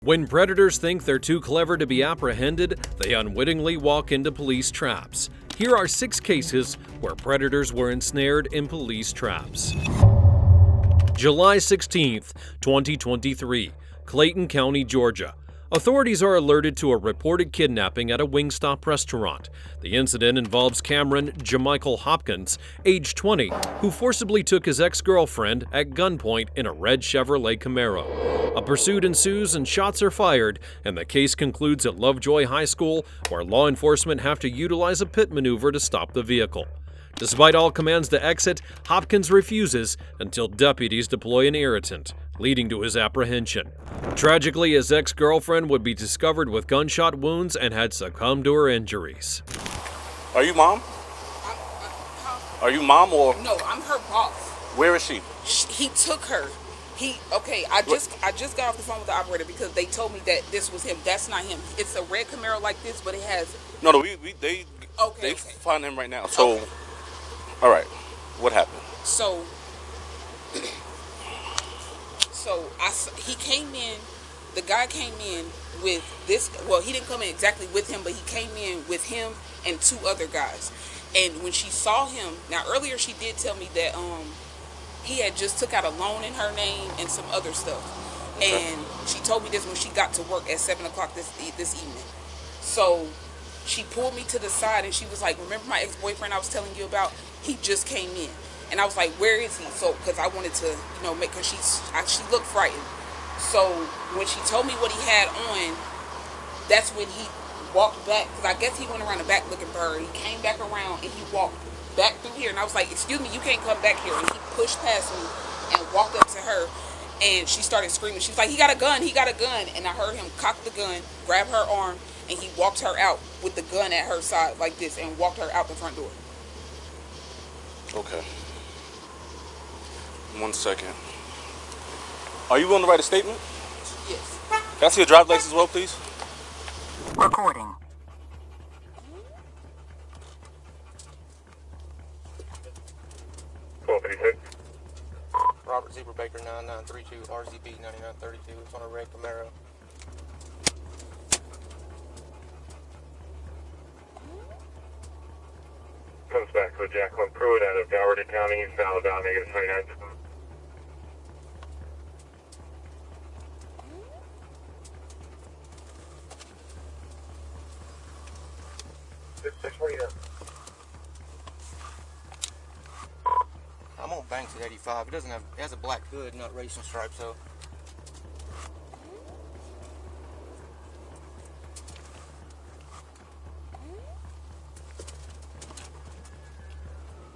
When predators think they're too clever to be apprehended, they unwittingly walk into police traps. Here are 6 cases where predators were ensnared in police traps. July 16, 2023, Clayton County, Georgia. Authorities are alerted to a reported kidnapping at a Wingstop restaurant. The incident involves Cameron Jamichael Hopkins, age 20, who forcibly took his ex-girlfriend at gunpoint in a red Chevrolet Camaro. A pursuit ensues and shots are fired, and the case concludes at Lovejoy High School, where law enforcement have to utilize a pit maneuver to stop the vehicle. Despite all commands to exit, Hopkins refuses until deputies deploy an irritant, leading to his apprehension. Tragically, his ex-girlfriend would be discovered with gunshot wounds and had succumbed to her injuries. Are you mom? Are you mom or? No, I'm her boss. Where is she? He took her. I just got off the phone with the operator because they told me that this was him. That's not him. It's a red Camaro like this, but it has. No, they find him right now. So, okay. All right, what happened? He came in. The guy came in with this. Well, he didn't come in exactly with him, but he came in with him and 2 other guys. And when she saw him, now earlier she did tell me that he had just took out a loan in her name and some other stuff. Okay. And she told me this when she got to work at 7 o'clock this evening. So she pulled me to the side and she was like, "Remember my ex-boyfriend I was telling you about? He just came in." And I was like, "Where is he?" So, because I wanted to, because she looked frightened. So when she told me what he had on, that's when he walked back. Because I guess he went around the back looking for her. He came back around and he walked back through here. And I was like, "Excuse me, you can't come back here." And he pushed past me and walked up to her. And she started screaming. She was like, "He got a gun, he got a gun." And I heard him cock the gun, grab her arm, and he walked her out with the gun at her side like this and walked her out the front door. Okay. 1 second. Are you willing to write a statement? Yes. Can I see your driver's license as well, please? Recording. Robert Zebra Baker 9932 RZB 9932. It's on a red Camaro. Comes back to Jacqueline Pruitt out of Dougherty County, East Alabama, -29. I'm on Banks at 85. It has a black hood, not racing stripes, so.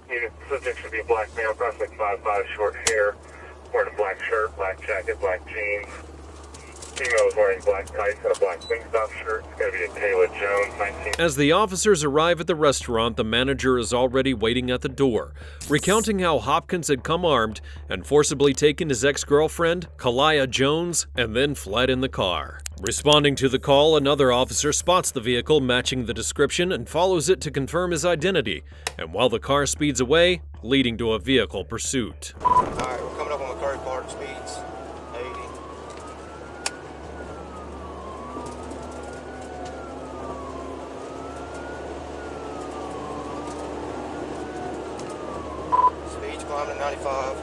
Unit subject should be a black male, approximately 5'5", short hair, wearing a black shirt, black jacket, black jeans. Female is wearing black tights and a black Wingstop shirt. It's going to be a Taylor Jones, 19. As the officers arrive at the restaurant, the manager is already waiting at the door, recounting how Hopkins had come armed and forcibly taken his ex-girlfriend, Kalia Jones, and then fled in the car. Responding to the call, another officer spots the vehicle matching the description and follows it to confirm his identity, and while the car speeds away, leading to a vehicle pursuit. Alright, we're coming up on the Curry Park, speeds 80. Speeds climbing at 95.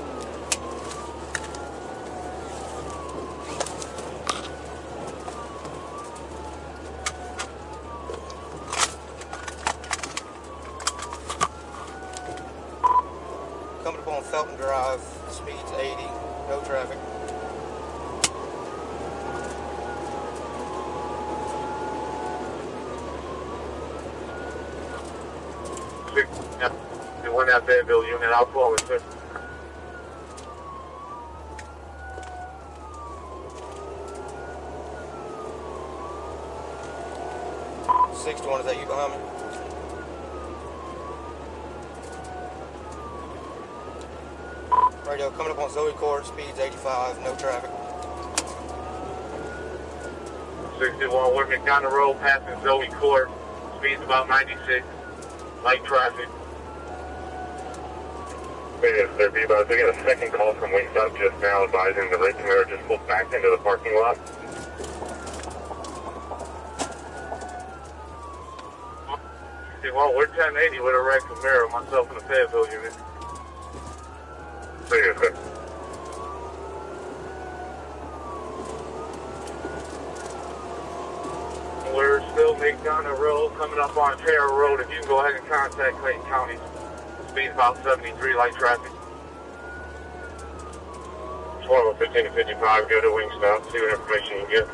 Coming up on Felton Drive, speeds 80, no traffic. The one out there, Bill Unit, I'll call it, sir. One, is that you behind me? Radio coming up on Zoe Court, speeds 85, no traffic. 61, we're McDonough Road, passing Zoe Court, speeds about 96, light traffic. Yes, there be about, we got a second call from Wingstop just now advising the red Camaro just pulled back into the parking lot. 361, we're 1080 with a wreck Camaro, myself and the Fayetteville unit. See you, sir. We're still McDonough Road, coming up on Terra Road. If you can go ahead and contact Clayton County. Speed about 73, light traffic. 15 to 55, go to Wingstop, see what information you can get.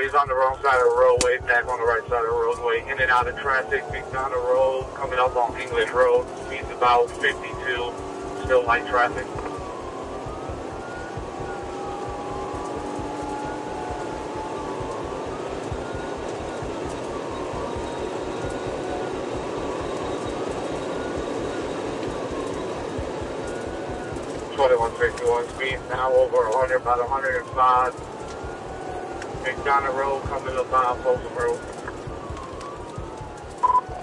He's on the wrong side of the roadway, back on the right side of the roadway, in and out of traffic, McDonough Road, coming up on English Road, speeds about 52, still light traffic. Speed now over 100, about 105. McDonough Road coming up on Folsom Road.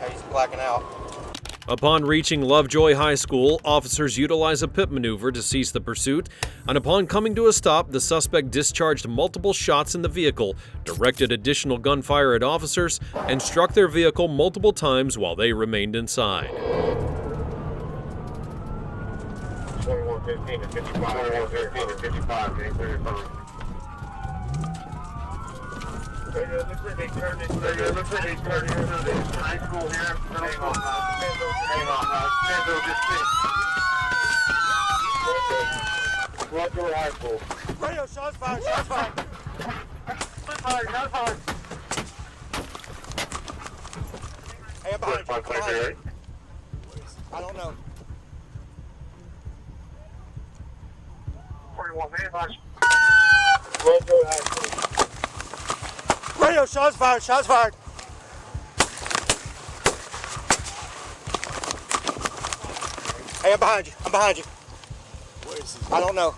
He's blacking out. Upon reaching Lovejoy High School, officers utilize a pit maneuver to cease the pursuit, and upon coming to a stop, the suspect discharged multiple shots in the vehicle, directed additional gunfire at officers, and struck their vehicle multiple times while they remained inside. 2115 to 55, 2115 to 55, getting clear for looks like they turned into this high school here. Hang on now. Lovejoy High School. Radio, shots fired, shots fired. Shots fired. Hey, I'm behind you. I don't know. 41 man, Lovejoy High School. Radio, shots fired, shots fired. Hey, I'm behind you. Where is he? I don't know.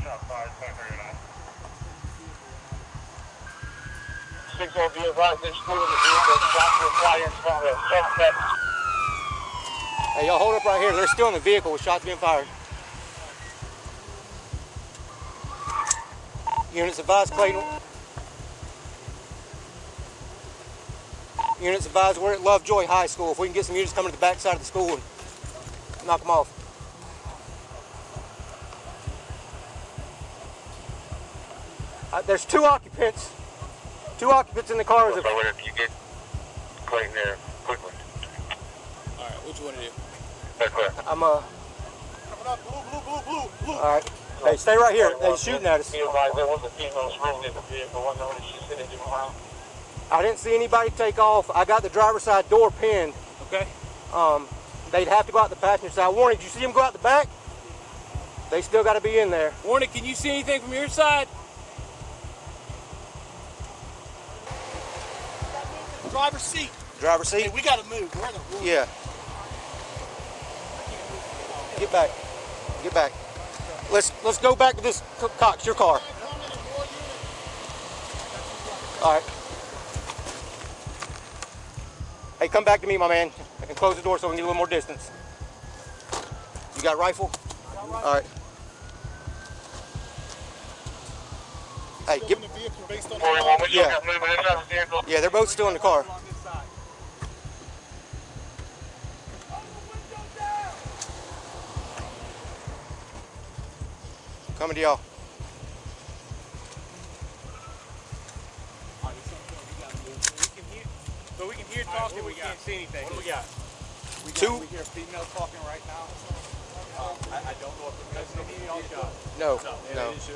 Shot fired, 1039. 6 on the advised, they're still in the vehicle. Shots were fired from the suspect. Hey, y'all hold up right here. They're still in the vehicle with shots being fired. Units advised, Clayton. Units advised, we're at Lovejoy High School. If we can get some units coming to the back side of the school and knock them off. There's two occupants in the car. So if you get Clayton there quickly. All right, what you want to do? That's clear. I'm Coming up, blue. all right. Hey, stay right here. They're shooting at us. There was a female swimming in the vehicle. One notice she's sitting behind. I didn't see anybody take off. I got the driver's side door pinned. Okay. They'd have to go out the passenger side. Warning, did you see them go out the back? They still got to be in there. Warning, can you see anything from your side? Driver's seat. Driver's seat? Hey, we got to move. We're in the room. Yeah. Get back. Get back. Let's go back to this Cox, your car. All right. Hey, come back to me, my man. I can close the door so we can get a little more distance. You got a rifle? All right. Hey, get. Yeah. Yeah, they're both still in the car. Coming to y'all. So we can hear talking, we can't see anything. What do we got? We hear females talking right now. I don't know if the female shot. No.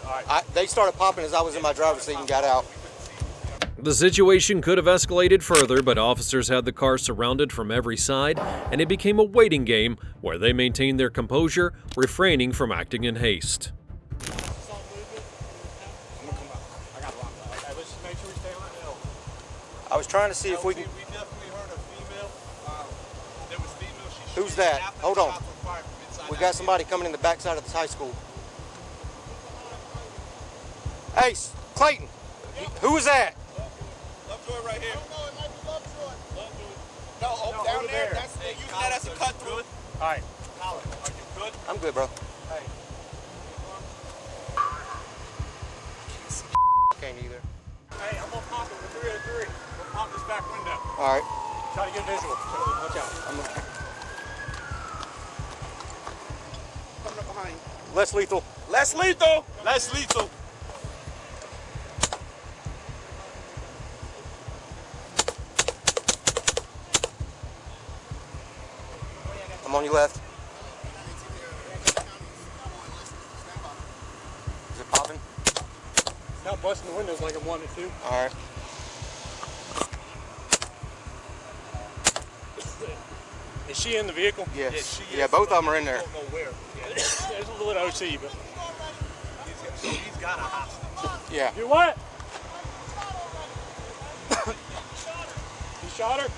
All right. They started popping as I was in my driver's seat and got out. The situation could have escalated further, but officers had the car surrounded from every side, and it became a waiting game where they maintained their composure, refraining from acting in haste. I was trying to see if we can. We definitely heard a female. There was female. Who's that? Hold on. We got somebody coming in the backside of this high school. Hey, Clayton, Who was that? Lovejoy right here. No, down there. They're using that as a cut through. All right. Are you good? I'm good, bro. Hey. Can't either. Hey, I'm gonna pop it with 303. We'll pop this back window. All right. Try to get visual. Watch out. Coming up behind. Less lethal. Less lethal. Less lethal. I'm on your left. Is it popping? Not busting the windows like I wanted to. All right. Is she in the vehicle? Yes. Yeah, she is. Yeah, both of them are in there. I don't know where. Yeah, there's a little OC, but he's got a hostage. Yeah. You what? You shot her?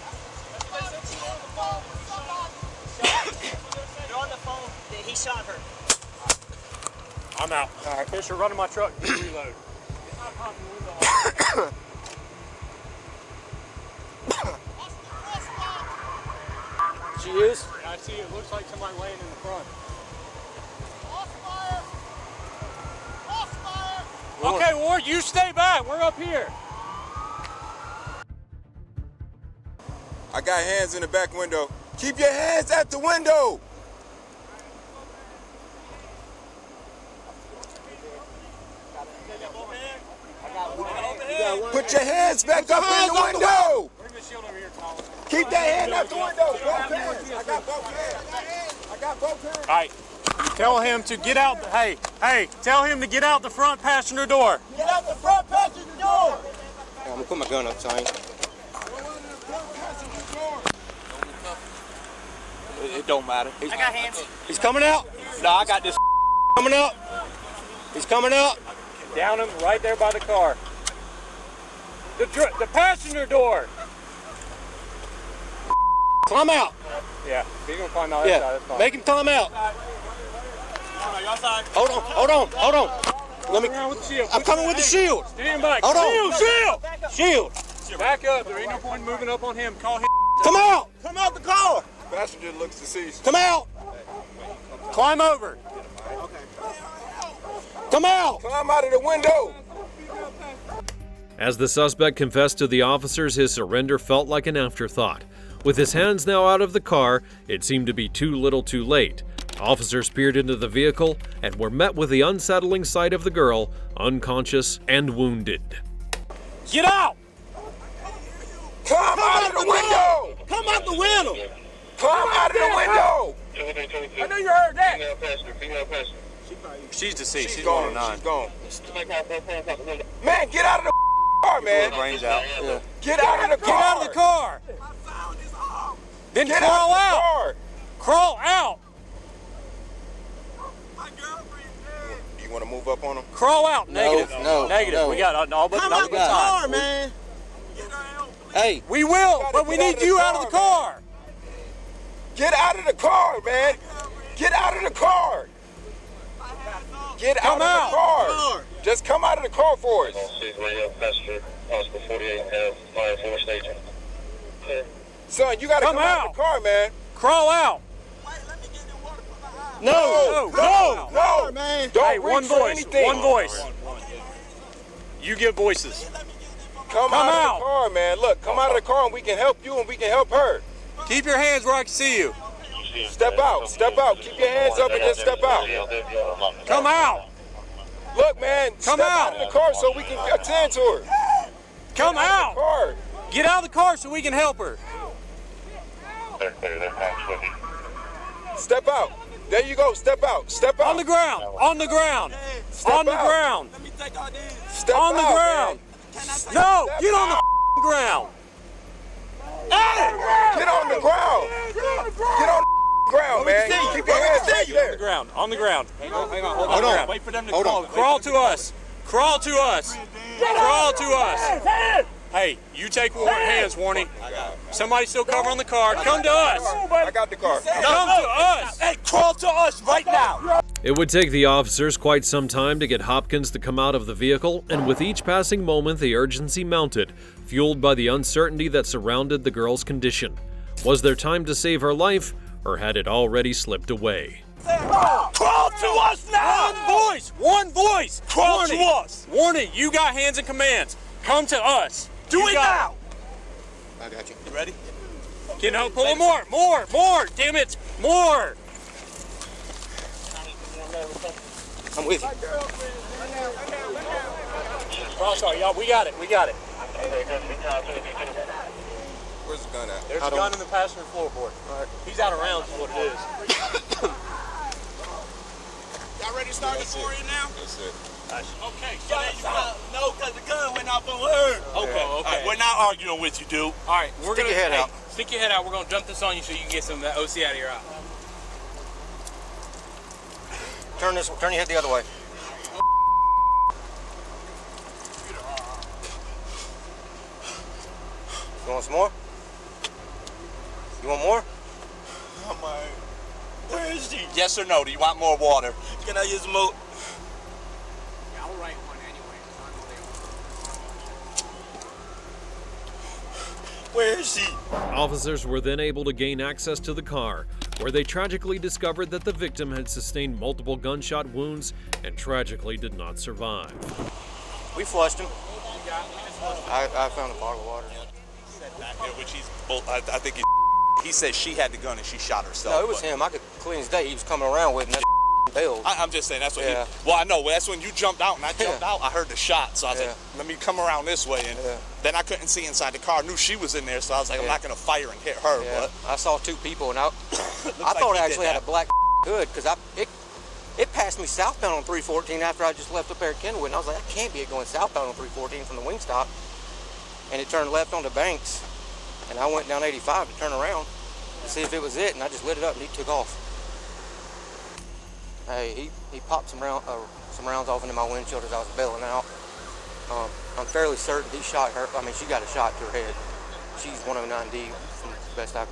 They're on the phone that he shot her. I'm out. All right. Fisher, run in my truck. Reload. It's not popping the window off. She is? I see it looks like somebody laying in the front. Okay, Ward, you stay back. We're up here. I got hands in the back window. Keep your hands at the window. Put your hands back up in the window. Bring the shield over here, Colin. Keep that hand out the window. Both hands. I got both hands. I got both hands. All right. Tell him to get out. Hey, tell him to get out the front passenger door. Get out the front passenger door. I'm gonna put my gun up, so I ain't. It don't matter. I got hands. He's coming out. No, I got this. Coming out. He's coming out. Down him right there by the car. The passenger door. Climb out. Yeah, he's gonna climb out that side. That's Yeah. fine. Make him climb out. Hold on. Let me. With the shield. I'm coming with the shield. Stand back. Hold on. Shield. Back up. There ain't no point in moving up on him. Call him. Come out. Come out the car. Passenger looks deceased. Come out. Climb over. Come out. Climb out of the window. As the suspect confessed to the officers, his surrender felt like an afterthought. With his hands now out of the car, it seemed to be too little too late. Officers peered into the vehicle and were met with the unsettling sight of the girl, unconscious and wounded. Get out! Climb out of the window. Come out the window. Climb out of the window. I know you heard that. She's deceased. She's gone. She's gone. Man, get out of the car, man. Brains out. Yeah. Get out of the car. Get out of the car. Then Get crawl out of the out. car. Crawl out. You want to move up on him? Crawl out. Negative. no, Negative. no. We got all but another time. man. Hey. We will, gotta but we get out need of the you car, out of the car. Get out of the car, man. Get out of the car. Get Come out out. of the car. Just come out of the car for us. Son, you got to Come come out out. of the car, man. Crawl out. No, man. Don't Hey, reach one for voice. anything. One voice. You give voices. Come Come out out. of the car, man. Look, come out of the car and we can help you and we can help her. Keep your hands where I can see you. Step out. Step out. Keep your hands up and then step out. Come out. Look, man. Come step out. of the car so we can attend to her. Come out. Car. Get out of the car so we can help her. Step out. There you go. Step out. Step out. On the ground. On the ground. Step On the out. ground. Step On the out, ground. man. No, Step get on the out. ground. Get on the ground. Get on the ground, man. Keep your hands right On the there. ground. On the ground. Hang on. Hold on. Wait for them to Hold crawl. on. Crawl to us. Crawl to us. Crawl to us. Hey, you take hands, Warnie. Somebody still covering the car. Come to us. I got the car. Come to us. Hey, crawl to us right now. It would take the officers quite some time to get Hopkins to come out of the vehicle, and with each passing moment the urgency mounted, fueled by the uncertainty that surrounded the girl's condition. Was there time to save her life, or had it already slipped away? Crawl to us now. One voice. Crawl to us. Warnie, you got hands and commands. Come to us. Do it now. I got you. You ready? Get out, pull more, damn it, more. I'm with you. Oh, sorry, y'all, we got it. Where's the gun at? There's a gun in the passenger floorboard. All right. He's out of rounds is what it is. Y'all ready to start the story now? That's it. Okay, No, because the gun went off on her. Okay. All right, we're not arguing with you, dude. All right, we're Stick gonna your head out. Stick your head out. We're gonna dump this on you so you can get some of that OC out of your eye. Turn your head the other way. You want some more? You want more? Where is he? Yes or no? Do you want more water? Can I use more? I'll write one anyway. Where is he? Officers were then able to gain access to the car, where they tragically discovered that the victim had sustained multiple gunshot wounds and tragically did not survive. We flushed him. I found a bottle of water. Which he's, I think he said she had the gun and she shot herself. No, it was him. I could clean as day. He was coming around with it, and that bailed. I'm just saying that's what Yeah. well, I know. That's when you jumped out and I jumped out. I heard the shot. So I was Yeah. like, let me come around this way. And then I couldn't see inside the car. I knew she was in there. So I was like, I'm not going to fire and hit her. Yeah. But I saw two people, and I like thought he it did actually had that. a black hood, because it passed me southbound on 314 after I just left up there at Kenwood, and I was like, that can't be it going southbound on 314 from the Wingstop. And it turned left onto Banks, and I went down 85 to turn around to see if it was it, and I just lit it up and he took off. Hey, he popped some rounds off into my windshield as I was bailing out. I'm fairly certain he shot her. I mean, she got a shot to her head. She's 109D from the best I.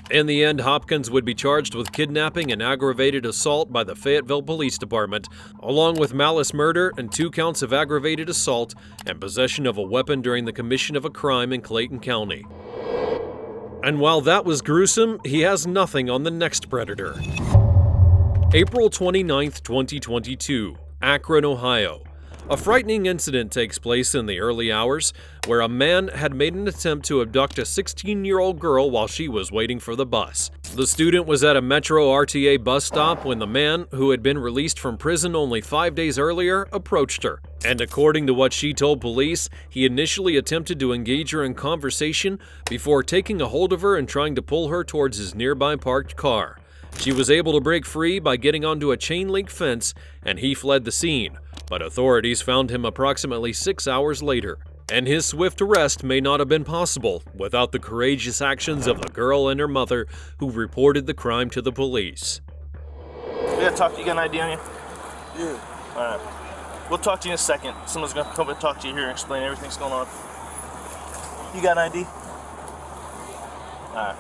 In the end, Hopkins would be charged with kidnapping and aggravated assault by the Fayetteville Police Department, along with malice murder and 2 counts of aggravated assault and possession of a weapon during the commission of a crime in Clayton County. And while that was gruesome, he has nothing on the next predator. April 29, 2022, Akron, Ohio. A frightening incident takes place in the early hours where a man had made an attempt to abduct a 16-year-old girl while she was waiting for the bus. The student was at a Metro RTA bus stop when the man, who had been released from prison only 5 days earlier, approached her. And according to what she told police, he initially attempted to engage her in conversation before taking a hold of her and trying to pull her towards his nearby parked car. She was able to break free by getting onto a chain-link fence, and he fled the scene. But authorities found him approximately 6 hours later. And his swift arrest may not have been possible without the courageous actions of the girl and her mother who reported the crime to the police. We gotta talk to you. You got an ID on you? Yeah. Alright. We'll talk to you in a second. Someone's gonna come and talk to you here and explain everything that's going on. You got an ID? Alright.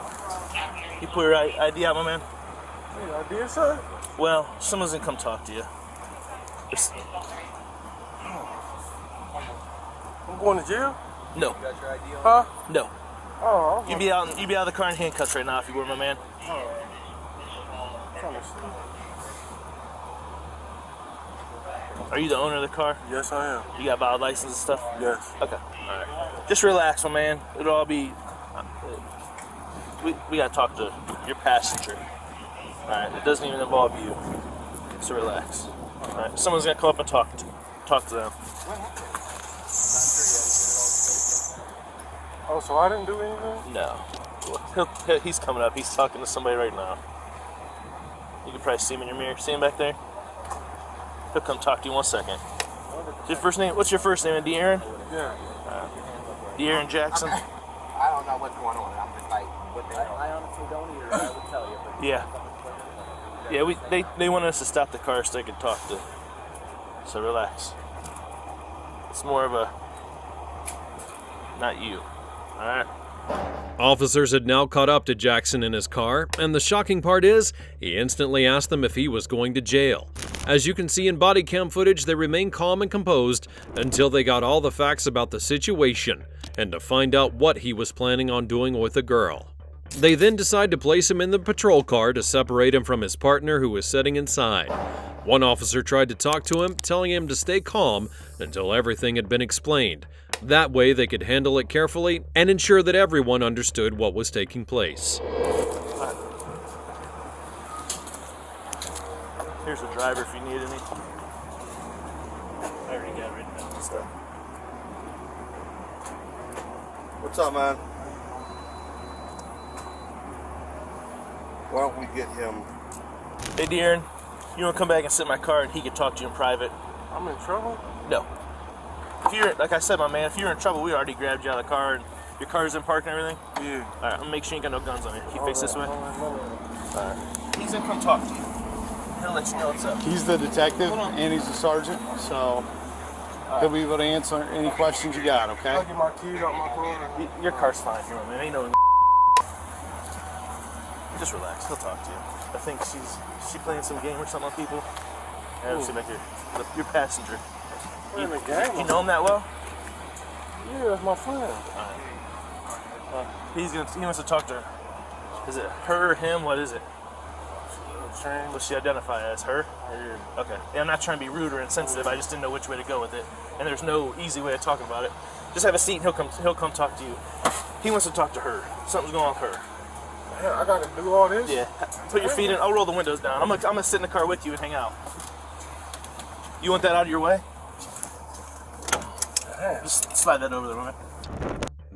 You put your ID out, my man? ID, sir? Well, someone's gonna come talk to you. I'm going to jail? No. You got your ID on? Huh? No. Oh, You'd be out of the car in handcuffs right now if you were, my man. I'm trying to see. Are you the owner of the car? Yes, I am. You got valid license and stuff? Yes. Okay. Alright. Just relax, my man. It'll all be... We gotta talk to your passenger. Alright, it doesn't even involve you. So relax. Alright, someone's gonna come up and talk to them. Oh, so I didn't do anything? No. He's coming up. He's talking to somebody right now. You can probably see him in your mirror. See him back there? He'll come talk to you 1 second. Your first name? What's your first name? De'Aaron? Yeah. De'Aaron Jackson? I don't know what's going on. I'm just like, what the hell? I honestly don't either. I would tell you. But Yeah. Yeah, they wanted us to stop the car so they could talk to. So relax. It's more of a not you. All right? Officers had now caught up to Jackson in his car, and the shocking part is, he instantly asked them if he was going to jail. As you can see in body cam footage, they remained calm and composed until they got all the facts about the situation and to find out what he was planning on doing with the girl. They then decide to place him in the patrol car to separate him from his partner who was sitting inside. One officer tried to talk to him, telling him to stay calm until everything had been explained. That way they could handle it carefully and ensure that everyone understood what was taking place. Here's the driver if you need any. I already got rid of that stuff. What's up, man? Why don't we get him? Hey, De'Aaron, you want to come back and sit in my car and he can talk to you in private? I'm in trouble? No. If you're, like I said, my man, if you're in trouble, we already grabbed you out of the car and your car's in park and everything? Yeah. All right, I'm going to make sure you ain't got no guns on you. Can you face this way? All Alright. He's going to come talk to you. He'll let you know what's up. He's the detective and he's the sergeant, so he'll be able to answer any questions you got, okay? I'll get my keys out my car. Your car's fine here, man. Ain't no... Just relax. He'll talk to you. I think she playing some game or something on people. Yeah, see back here. Your passenger. Playing a game? You know him that well? Yeah, that's my friend. He wants to talk to her. Is it her or him? What is it? What's she identify as? Her? Yeah. Okay. Yeah, I'm not trying to be rude or insensitive. I just didn't know which way to go with it. And there's no easy way of talking about it. Just have a seat and he'll come talk to you. He wants to talk to her. Something's going on with her. Man, I gotta do all this? Yeah. Put your feet in. I'll roll the windows down. I'm gonna sit in the car with you and hang out. You want that out of your way? Just slide that over there, man.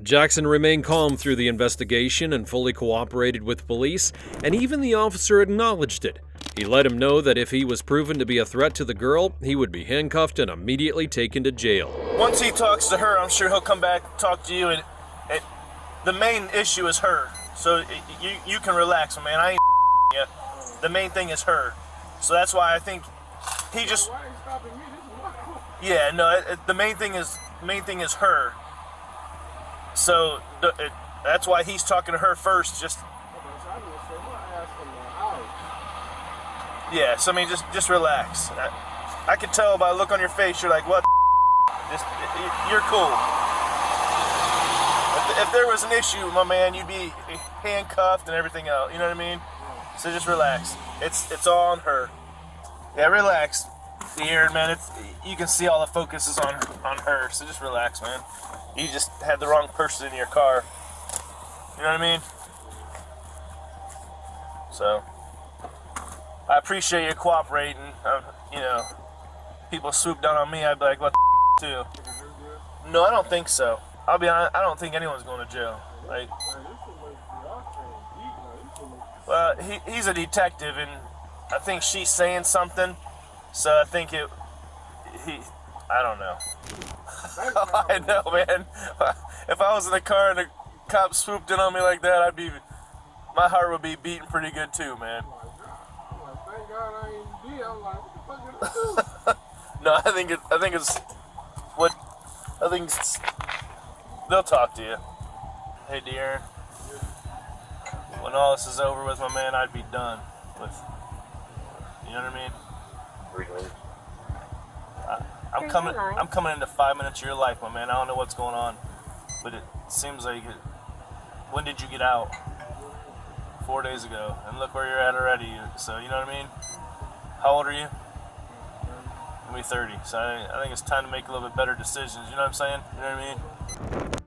Jackson remained calm through the investigation and fully cooperated with police, and even the officer acknowledged it. He let him know that if he was proven to be a threat to the girl, he would be handcuffed and immediately taken to jail. Once he talks to her, I'm sure he'll come back and talk to you, and the main issue is her. So you can relax, man. I ain't you. The main thing is her. So that's why I think he just... Yeah, no, the main thing is her. So that's why he's talking to her first. Just yeah. So I mean, just relax. I can tell by the look on your face. You're like, what? You're cool. If there was an issue, my man, you'd be handcuffed and everything else. You know what I mean? So just relax. It's all on her. Yeah, relax. Here, man, you can see all the focus is on her. So just relax, man. You just had the wrong person in your car. You know what I mean? So I appreciate you cooperating. You know, people swoop down on me, I'd be like, what the too? No, I don't think so. I'll be honest, I don't think anyone's going to jail. Like, well, he's a detective, and I think she's saying something. So I think I don't know. I know, man. If I was in the car and the cop swooped in on me like that, my heart would be beating pretty good too, man. Thank God I ain't dead. I'm like, what the fuck did I do? No, I think they'll talk to you. Hey, De'Aaron. When all this is over with, my man, I'd be done with. You know what I mean? I'm coming into 5 minutes of your life, my man. I don't know what's going on, but it seems like it. When did you get out? 4 days ago, and look where you're at already. So you know what I mean? How old are you? I'm gonna be 30. So I think it's time to make a little bit better decisions. You know what I'm saying? You know what I mean?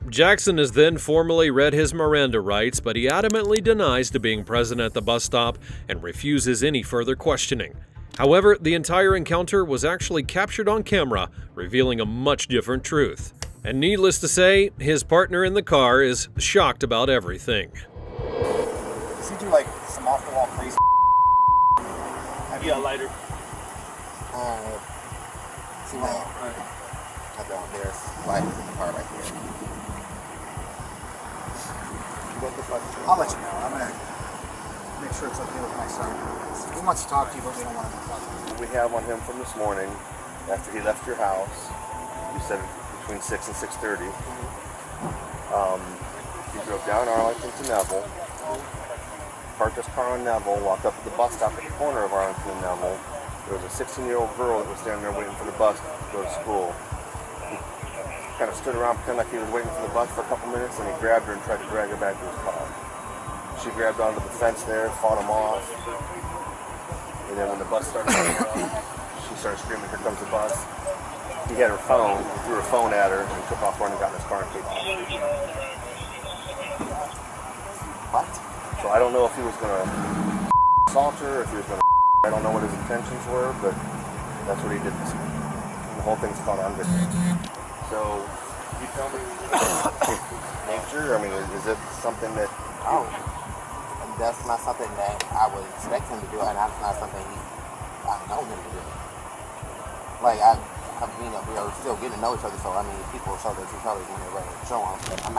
Jackson has then formally read his Miranda rights, but he adamantly denies to being present at the bus stop and refuses any further questioning. However, the entire encounter was actually captured on camera, revealing a much different truth. And needless to say, his partner in the car is shocked about everything. Does he do like some off the wall crazy? You got a lighter? See my I don't. There's light in the car right here. What the fuck? I'll let you know. I'm gonna make sure it's okay with my son. He wants to talk to you, but we don't want to talk to you. We have on him from this morning, after he left your house. You said between 6 and 6:30. He drove down Arlington to Neville, parked his car on Neville, walked up to the bus stop at the corner of Arlington and Neville. There was a 16-year-old girl that was standing there waiting for the bus to go to school. He kind of stood around, pretended like he was waiting for the bus for a couple minutes, and he grabbed her and tried to drag her back to his car. She grabbed onto the fence there, fought him off, and then when the bus started coming up, she started screaming, "Here comes the bus." He had her phone, he threw her phone at her, and he took off running, got in his car and kicked off. What? So I don't know if he was going to assault her, if he was going to, I don't know what his intentions were, but that's what he did. The whole thing's caught on video. So, you tell me, nature, I mean, is it something that... Oh, that's not something that I would expect him to do, and that's not something I know him to do. Like, I mean, we are still getting to know each other, so I mean, people show their true colors when they're ready to show them. I'm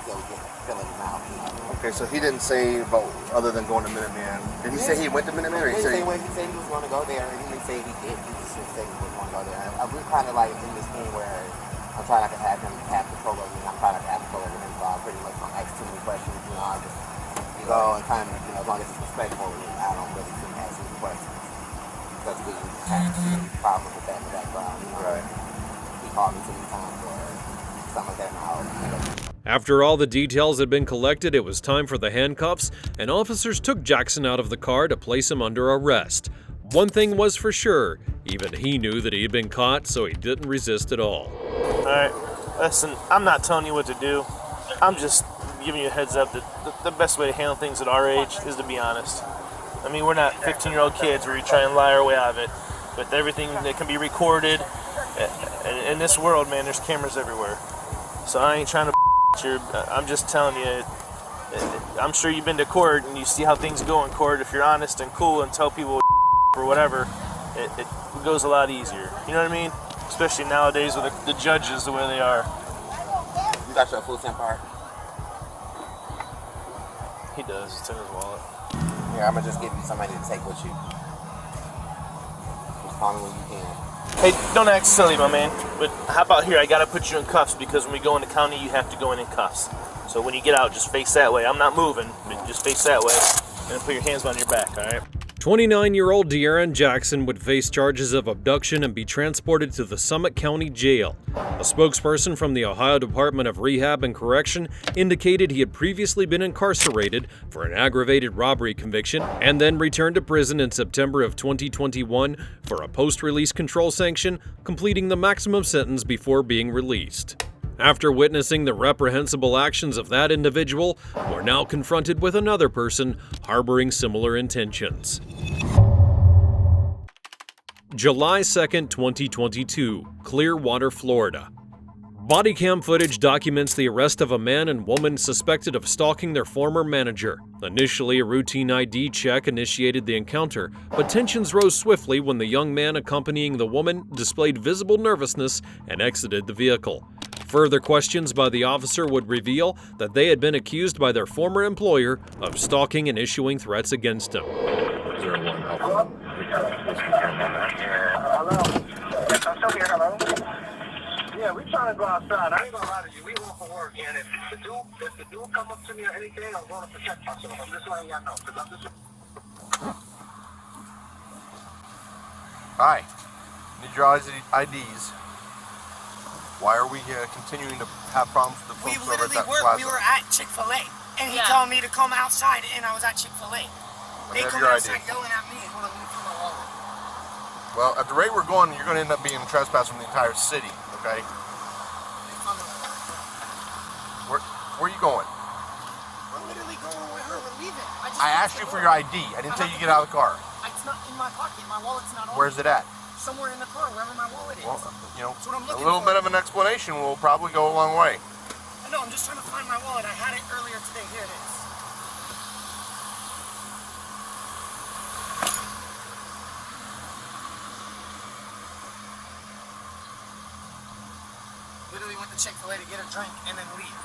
still filling them out. You know? Okay, so he didn't say about other than going to Minuteman. Did he say he went to Minuteman, or he said he said he was going to go there, and he didn't say he did. He just said he was going to go there. We're kind of like in this thing where I'm trying not to have him have control over me. I'm trying not to have control over him, so I pretty much don't ask too many questions. You know, I just go and kind of, you know, as long as it's respectful, I don't really seem to ask any questions. Because we have problems with that in the background. You know? Right. He called me too many times or something like that. After all the details had been collected, it was time for the handcuffs, and officers took Jackson out of the car to place him under arrest. One thing was for sure, even he knew that he had been caught, so he didn't resist at all. Alright, listen, I'm not telling you what to do. I'm just giving you a heads up that the best way to handle things at our age is to be honest. I mean, we're not 15-year-old kids where you try and lie our way out of it. With everything that can be recorded, in this world, man, there's cameras everywhere. So I ain't trying to you. I'm just telling you, I'm sure you've been to court and you see how things go in court. If you're honest and cool and tell people or whatever, it goes a lot easier. You know what I mean? Especially nowadays with the judges the way they are. You got your full temp card? He does. It's in his wallet. Here, I'm gonna just give you somebody to take with you. Just call me when you can. Hey, don't act silly, my man. But how about here? I gotta put you in cuffs because when we go into county, you have to go in cuffs. So when you get out, just face that way. I'm not moving, but just face that way. And put your hands on your back, all right? 29-year-old De'Aaron Jackson would face charges of abduction and be transported to the Summit County Jail. A spokesperson from the Ohio Department of Rehab and Correction indicated he had previously been incarcerated for an aggravated robbery conviction and then returned to prison in September of 2021 for a post-release control sanction, completing the maximum sentence before being released. After witnessing the reprehensible actions of that individual, we're now confronted with another person harboring similar intentions. July 2nd, 2022, Clearwater, Florida. Body cam footage documents the arrest of a man and woman suspected of stalking their former manager. Initially, a routine ID check initiated the encounter, but tensions rose swiftly when the young man accompanying the woman displayed visible nervousness and exited the vehicle. Further questions by the officer would reveal that they had been accused by their former employer of stalking and issuing threats against him. 01 Alpha. Hello? Yes, I'm still here. Hello? Yeah, we're trying to go outside. I ain't gonna lie to you. We want for work, and if the dude come up to me or anything, I'm going to protect myself. I'm just letting y'all know, because I'm just... Hi. Need your IDs. Why are we continuing to have problems with the folks over at that plaza? We were at Chick-fil-A, and he told me to come outside, and I was at Chick-fil-A. They come outside yelling at me and want to leave from my wallet. Well, at the rate we're going, you're going to end up being trespassed from the entire city, okay? Where are you going? We're literally going with her. We're leaving. I asked you for your ID. I didn't tell you to get out of the car. It's not in my pocket. My wallet's not on. Where's it at? Somewhere in the car, wherever my wallet is. Well, you know, that's what I'm looking a little for. bit of an explanation will probably go a long way. I know, I'm just trying to find my wallet. I had it earlier today. Here it is. Literally went to Chick-fil-A to get a drink and then leave.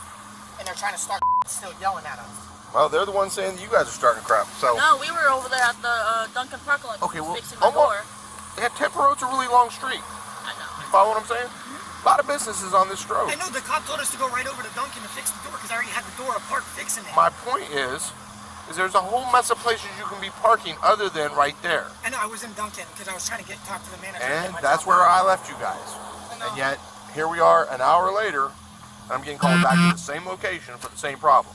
And they're trying to start still yelling at us. Well, they're the ones saying that you guys are starting crap, so... No, we were over there at the Dunkin' parking lot fixing my door. Yeah, Tempe Road's a really long street. I know. You follow what I'm saying? Mm-hmm. A lot of businesses on this road. I know, the cop told us to go right over to Dunkin' to fix the door because I already had the door apart fixing it. My point is there's a whole mess of places you can be parking other than right there. I know, I was in Dunkin' because I was trying to talk to the manager. And that's where I left you guys. And yet, here we are an hour later, and I'm getting called back to the same location for the same problem.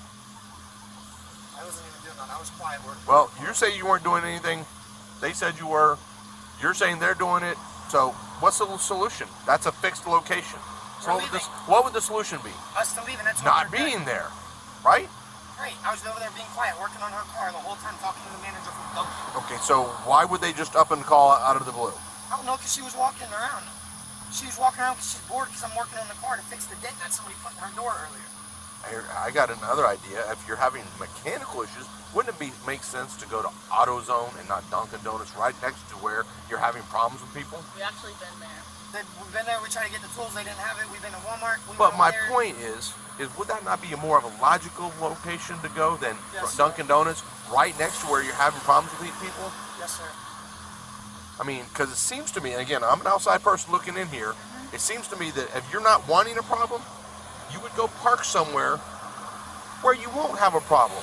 I wasn't even doing that. I was quiet working. Well, you say you weren't doing anything. They said you were. You're saying they're doing it. So what's the solution? That's a fixed location. So what would the solution be? Us to leave, and that's what Not being there, right? Right. I was over there being quiet, working on her car the whole time, talking to the manager from Dunkin'. Okay, so why would they just up and call out of the blue? I don't know, because she was walking around. She was walking around because she's bored because I'm working on the car to fix the dent that somebody put in her door earlier. I got another idea. If you're having mechanical issues, wouldn't it make sense to go to AutoZone and not Dunkin' Donuts right next to where you're having problems with people? We actually been there. We've been there, we tried to get the tools, they didn't have it. We've been to Walmart. But my point is would that not be more of a logical location to go than Dunkin' Donuts right next to where you're having problems with people? Yes, sir. I mean, because it seems to me, and again, I'm an outside person looking in here, it seems to me that if you're not wanting a problem, you would go park somewhere where you won't have a problem.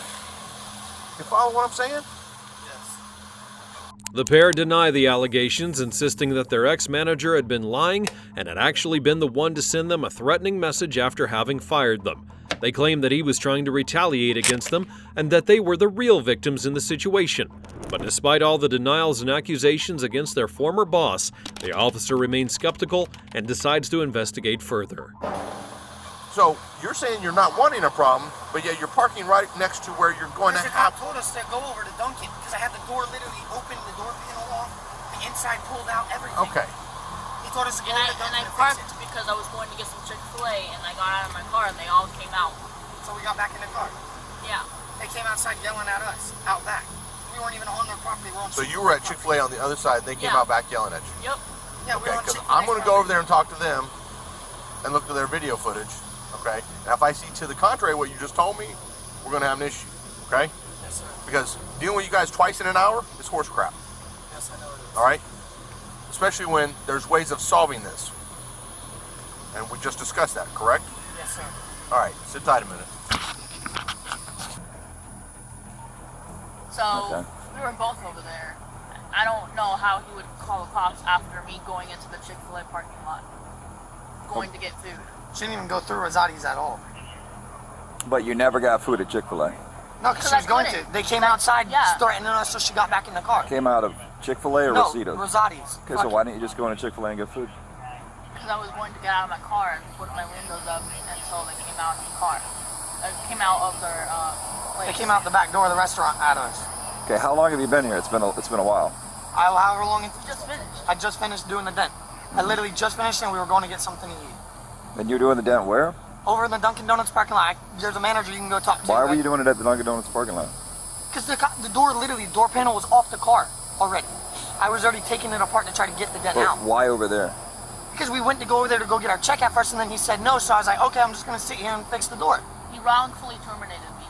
You follow what I'm saying? The pair deny the allegations, insisting that their ex-manager had been lying and had actually been the one to send them a threatening message after having fired them. They claim that he was trying to retaliate against them and that they were the real victims in the situation. But despite all the denials and accusations against their former boss, the officer remains skeptical and decides to investigate further. So you're saying you're not wanting a problem, but yet you're parking right next to where you're going to have... The cop told us to go over to Dunkin' because I had the door literally open, the door panel off, the inside pulled out, everything. Okay. He told us to go over to Dunkin' and I parked because I was going to get some Chick-fil-A, and I got out of my car, and they all came out. So we got back in the car? Yeah. They came outside yelling at us, out back. We weren't even on their property. So you were at Chick-fil-A on the other side, and they came out back yelling at you? Yep. Yeah, we were on because Chick-fil-A. I'm going to go over there and talk to them and look at their video footage. Okay, now if I see to the contrary what you just told me, we're going to have an issue, okay? Yes, sir. Because dealing with you guys twice in an hour is horse crap. Yes, I know it is. All right? Especially when there's ways of solving this. And we just discussed that, correct? Yes, sir. All right, sit tight a minute. So, we were both over there. I don't know how he would call the cops after me going into the Chick-fil-A parking lot, going to get food. She didn't even go through Rosati's at all. But you never got food at Chick-fil-A? No, because she was going to. They came outside threatening us, so she got back in the car. Came out of Chick-fil-A or Rosito's? No, Rosati's. Okay, so why didn't you just go into Chick-fil-A and get food? Because I was going to get out of my car and put my windows up until they came out of the car. Came out of their place. They came out the back door of the restaurant at us. Okay, how long have you been here? It's been a while. However long it's just finished. I just finished doing the dent. I literally just finished and we were going to get something to eat. And you're doing the dent where? Over in the Dunkin' Donuts parking lot. There's a manager you can go talk to. Why were you doing it at the Dunkin' Donuts parking lot? Because the door, literally, door panel was off the car already. I was already taking it apart to try to get the dent out. Why over there? Because we went to go over there to go get our check at first, and then he said no, so I was like, okay, I'm just going to sit here and fix the door. He wrongfully terminated me.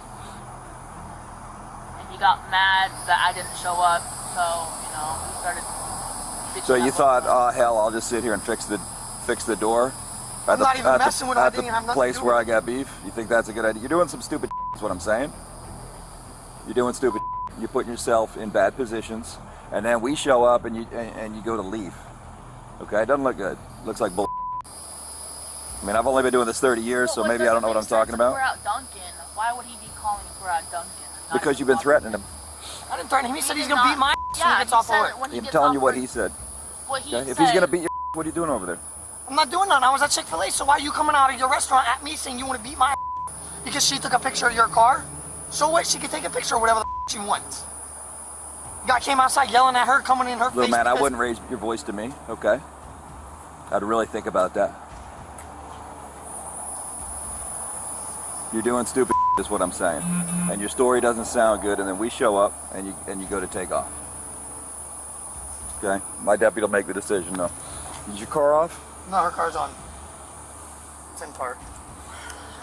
And he got mad that I didn't show up, so, you know, he started bitching. So you thought, oh, hell, I'll just sit here and fix the door? I'm not even messing with him. I didn't have nothing to do with it. Place where I got beef? You think that's a good idea? You're doing some stupid is what I'm saying. You're doing stupid. You're putting yourself in bad positions, and then we show up and you go to leave. Okay, it doesn't look good. It looks like bull. I mean, I've only been doing this 30 years, so maybe I don't know what I'm talking about. We're at Dunkin'. Why would he be calling if we're at Dunkin'? Because you've been threatening him. I didn't threaten him. He said he's going to beat my ass when he gets off of work. I'm telling you what he said. Okay? If he's going to beat your ass, what are you doing over there? I'm not doing nothing. I was at Chick-fil-A, so why are you coming out of your restaurant at me saying you want to beat my ass? Because she took a picture of your car? So what? She can take a picture of whatever the she wants. Guy came outside yelling at her, coming in her face. Little man, I wouldn't raise your voice to me, okay? I'd really think about that. You're doing stupid is what I'm saying. And your story doesn't sound good, and then we show up and you go to take off. Okay? My deputy will make the decision though. Is your car off? No, her car's on. It's in park.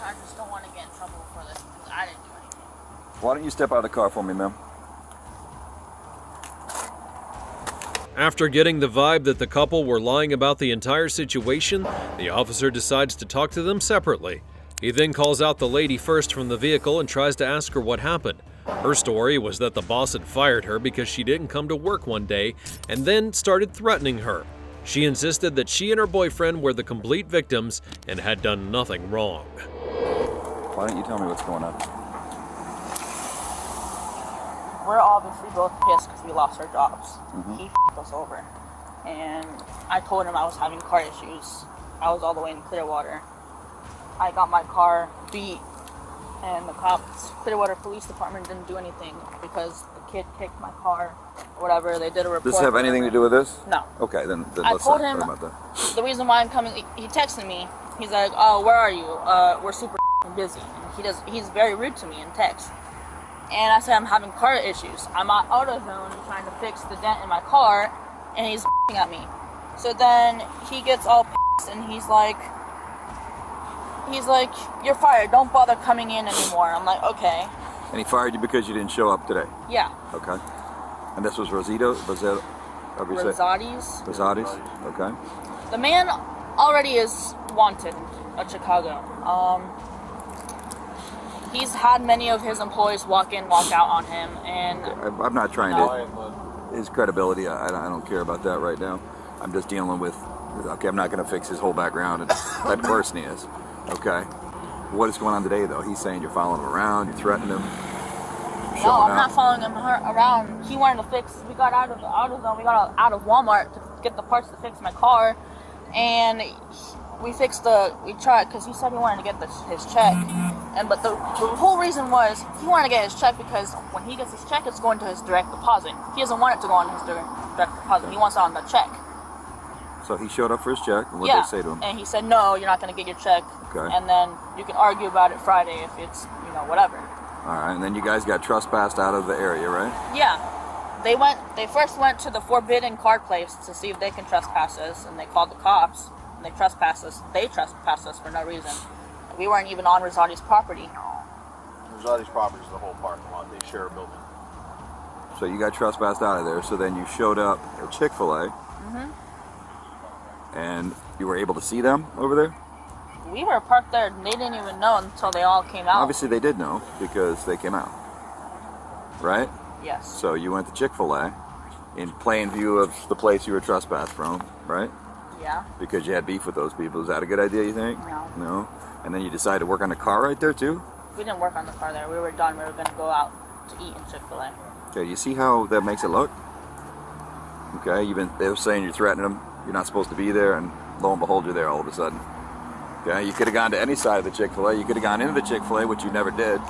I just don't want to get in trouble for this because I didn't do anything. Why don't you step out of the car for me, ma'am? After getting the vibe that the couple were lying about the entire situation, the officer decides to talk to them separately. He then calls out the lady first from the vehicle and tries to ask her what happened. Her story was that the boss had fired her because she didn't come to work one day and then started threatening her. She insisted that she and her boyfriend were the complete victims and had done nothing wrong. Why don't you tell me what's going on? We're obviously both pissed because we lost our jobs. He f***ed us over. And I told him I was having car issues. I was all the way in Clearwater. I got my car beat, and the cops, Clearwater Police Department, didn't do anything because the kid kicked my car or whatever. They did a report. Does this have anything to do with this? No. Okay, then I let's told not him talk about that. the reason why I'm coming, he texted me. He's like, oh, where are you? We're super busy. And he's very rude to me in text. And I said, I'm having car issues. I'm at AutoZone trying to fix the dent in my car, and he's at me. So then he gets all pissed, and he's like, you're fired. Don't bother coming in anymore. I'm like, okay. And he fired you because you didn't show up today? Yeah. Okay. And this was Rosati's? Rosati's? Okay. The man already is wanted at Chicago. He's had many of his employees walk in, walk out on him, and I'm not trying to, his credibility, I don't care about that right now. I'm just dealing with, okay, I'm not going to fix his whole background and the type of person he is. Okay. What is going on today, though? He's saying you're following him around, you're threatening him. No, I'm not following him around. He wanted to fix, we got out of the AutoZone, we got out of Walmart to get the parts to fix my car, and we tried, because he said he wanted to get his check, but the whole reason was he wanted to get his check because when he gets his check, it's going to his direct deposit. He doesn't want it to go on his direct deposit. He wants it on the check. So he showed up for his check, and what did they say to him? And he said, no, you're not going to get your check, and then you can argue about it Friday if it's, whatever. All right, and then you guys got trespassed out of the area, right? Yeah. They first went to the forbidden card place to see if they can trespass us, and they called the cops. They trespassed us for no reason. We weren't even on Rosati's property. Rosati's property is the whole parking lot. They share a building. So you got trespassed out of there. So then you showed up at Chick-fil-A, and you were able to see them over there? We were parked there, and they didn't even know until they all came out. Obviously they did know because they came out, right? Yes. So you went to Chick-fil-A in plain view of the place you were trespassed from, right? Yeah. Because you had beef with those people. Is that a good idea, you think? No. No? And then you decided to work on the car right there, too? We didn't work on the car there. We were done. We were going to go out to eat in Chick-fil-A. Okay, you see how that makes it look? Okay, they were saying you're threatening them. You're not supposed to be there, and lo and behold, you're there all of a sudden. Okay, you could have gone to any side of the Chick-fil-A. You could have gone into the Chick-fil-A, which you never did.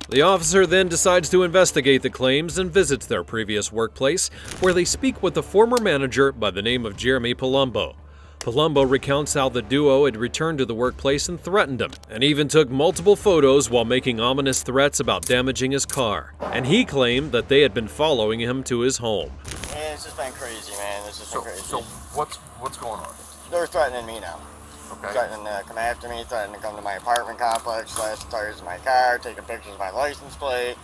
The officer then decides to investigate the claims and visits their previous workplace, where they speak with the former manager by the name of Jeremy Palumbo. Palumbo recounts how the duo had returned to the workplace and threatened him, and even took multiple photos while making ominous threats about damaging his car. And he claimed that they had been following him to his home. Yeah, it's just been crazy, man. It's just been crazy. So what's going on? They're threatening me now. Okay. Threatening to come after me, threatening to come to my apartment complex, slash the tires of my car, taking pictures of my license plate,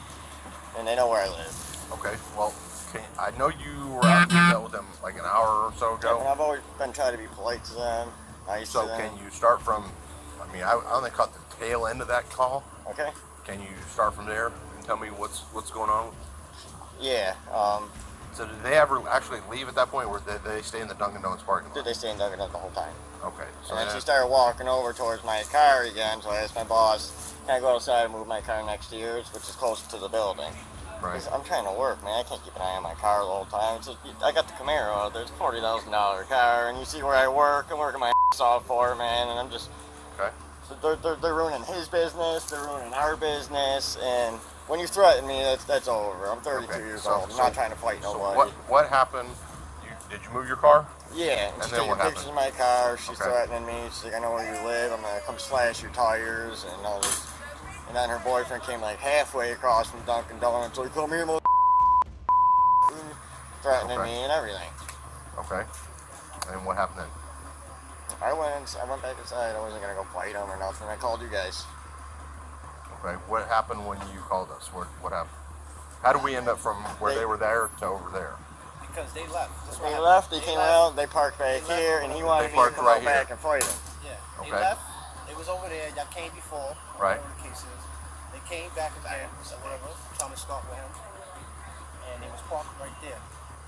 and they know where I live. Okay, well, I know you were out and dealt with them like an hour or so ago. And I've always been trying to be polite to them, nice to them. Can you start from, I only caught the tail end of that call. Okay. Can you start from there and tell me what's going on? Yeah. So did they ever actually leave at that point, or did they stay in the Dunkin' Donuts parking lot? Did they stay in Dunkin' Donuts the whole time? Okay. So and then she started walking over towards my car again, so I asked my boss, can I go outside and move my car next to yours, which is closer to the building? Right. I'm trying to work, man. I can't keep an eye on my car the whole time. It's just, I got the Camaro out there. It's a $40,000 car, and you see where I work. I'm working my ass off for it, man, and I'm just... Okay. So they're ruining his business, they're ruining our business, and when you threaten me, that's over. I'm 32 years old. I'm not trying to fight nobody. So what happened? Did you move your car? Yeah, and she's taking pictures of my car. She's threatening me. She's like, I know where you live. I'm going to come slash your tires and all this. And then her boyfriend came like halfway across from Dunkin' Donuts. Like, come here, mother. Threatening me and everything. Okay. And what happened then? I went back inside. I wasn't going to go fight him or nothing. I called you guys. Okay. What happened when you called us? What happened? How did we end up from where they were there to over there? because they left. They left, they came around, they parked back here, and he wanted me to come out back and fight him. Yeah, they left, it was over there, y'all came before, whatever the case is. They came back again, so whatever, trying to start with him. And they was parked right there.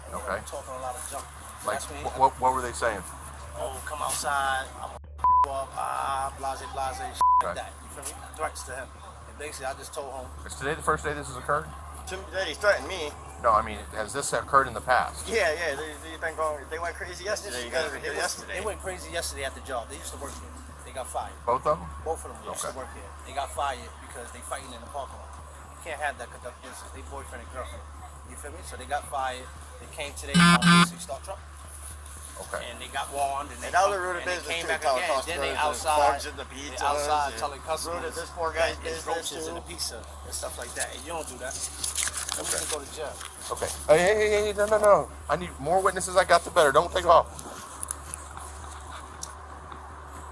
And they were talking a lot of junk. Like, what were they saying? Oh, come outside, I'm up, blase, shit like that. You feel me? Threats to him. And basically, I just told him. Is today the first day this has occurred? Today he threatened me. No, I mean, has this occurred in the past? Yeah, they've been going, they went crazy yesterday. You guys were here yesterday. They went crazy yesterday at the job. They used to work here. They got fired. Both of them? Both of them used to work here. They got fired because they fighting in the parking lot. You can't have that conduct business. They boyfriend and girlfriend. You feel me? So they got fired. They came today to basically start trouble. Okay. And they got warned, and they came back too, again. Then they outside telling customers ruined this poor guy's there's business roaches in the pizza and stuff like that. And you don't do that. And we can go to jail. Okay. Hey, no. I need more witnesses. I got the better. Don't take off.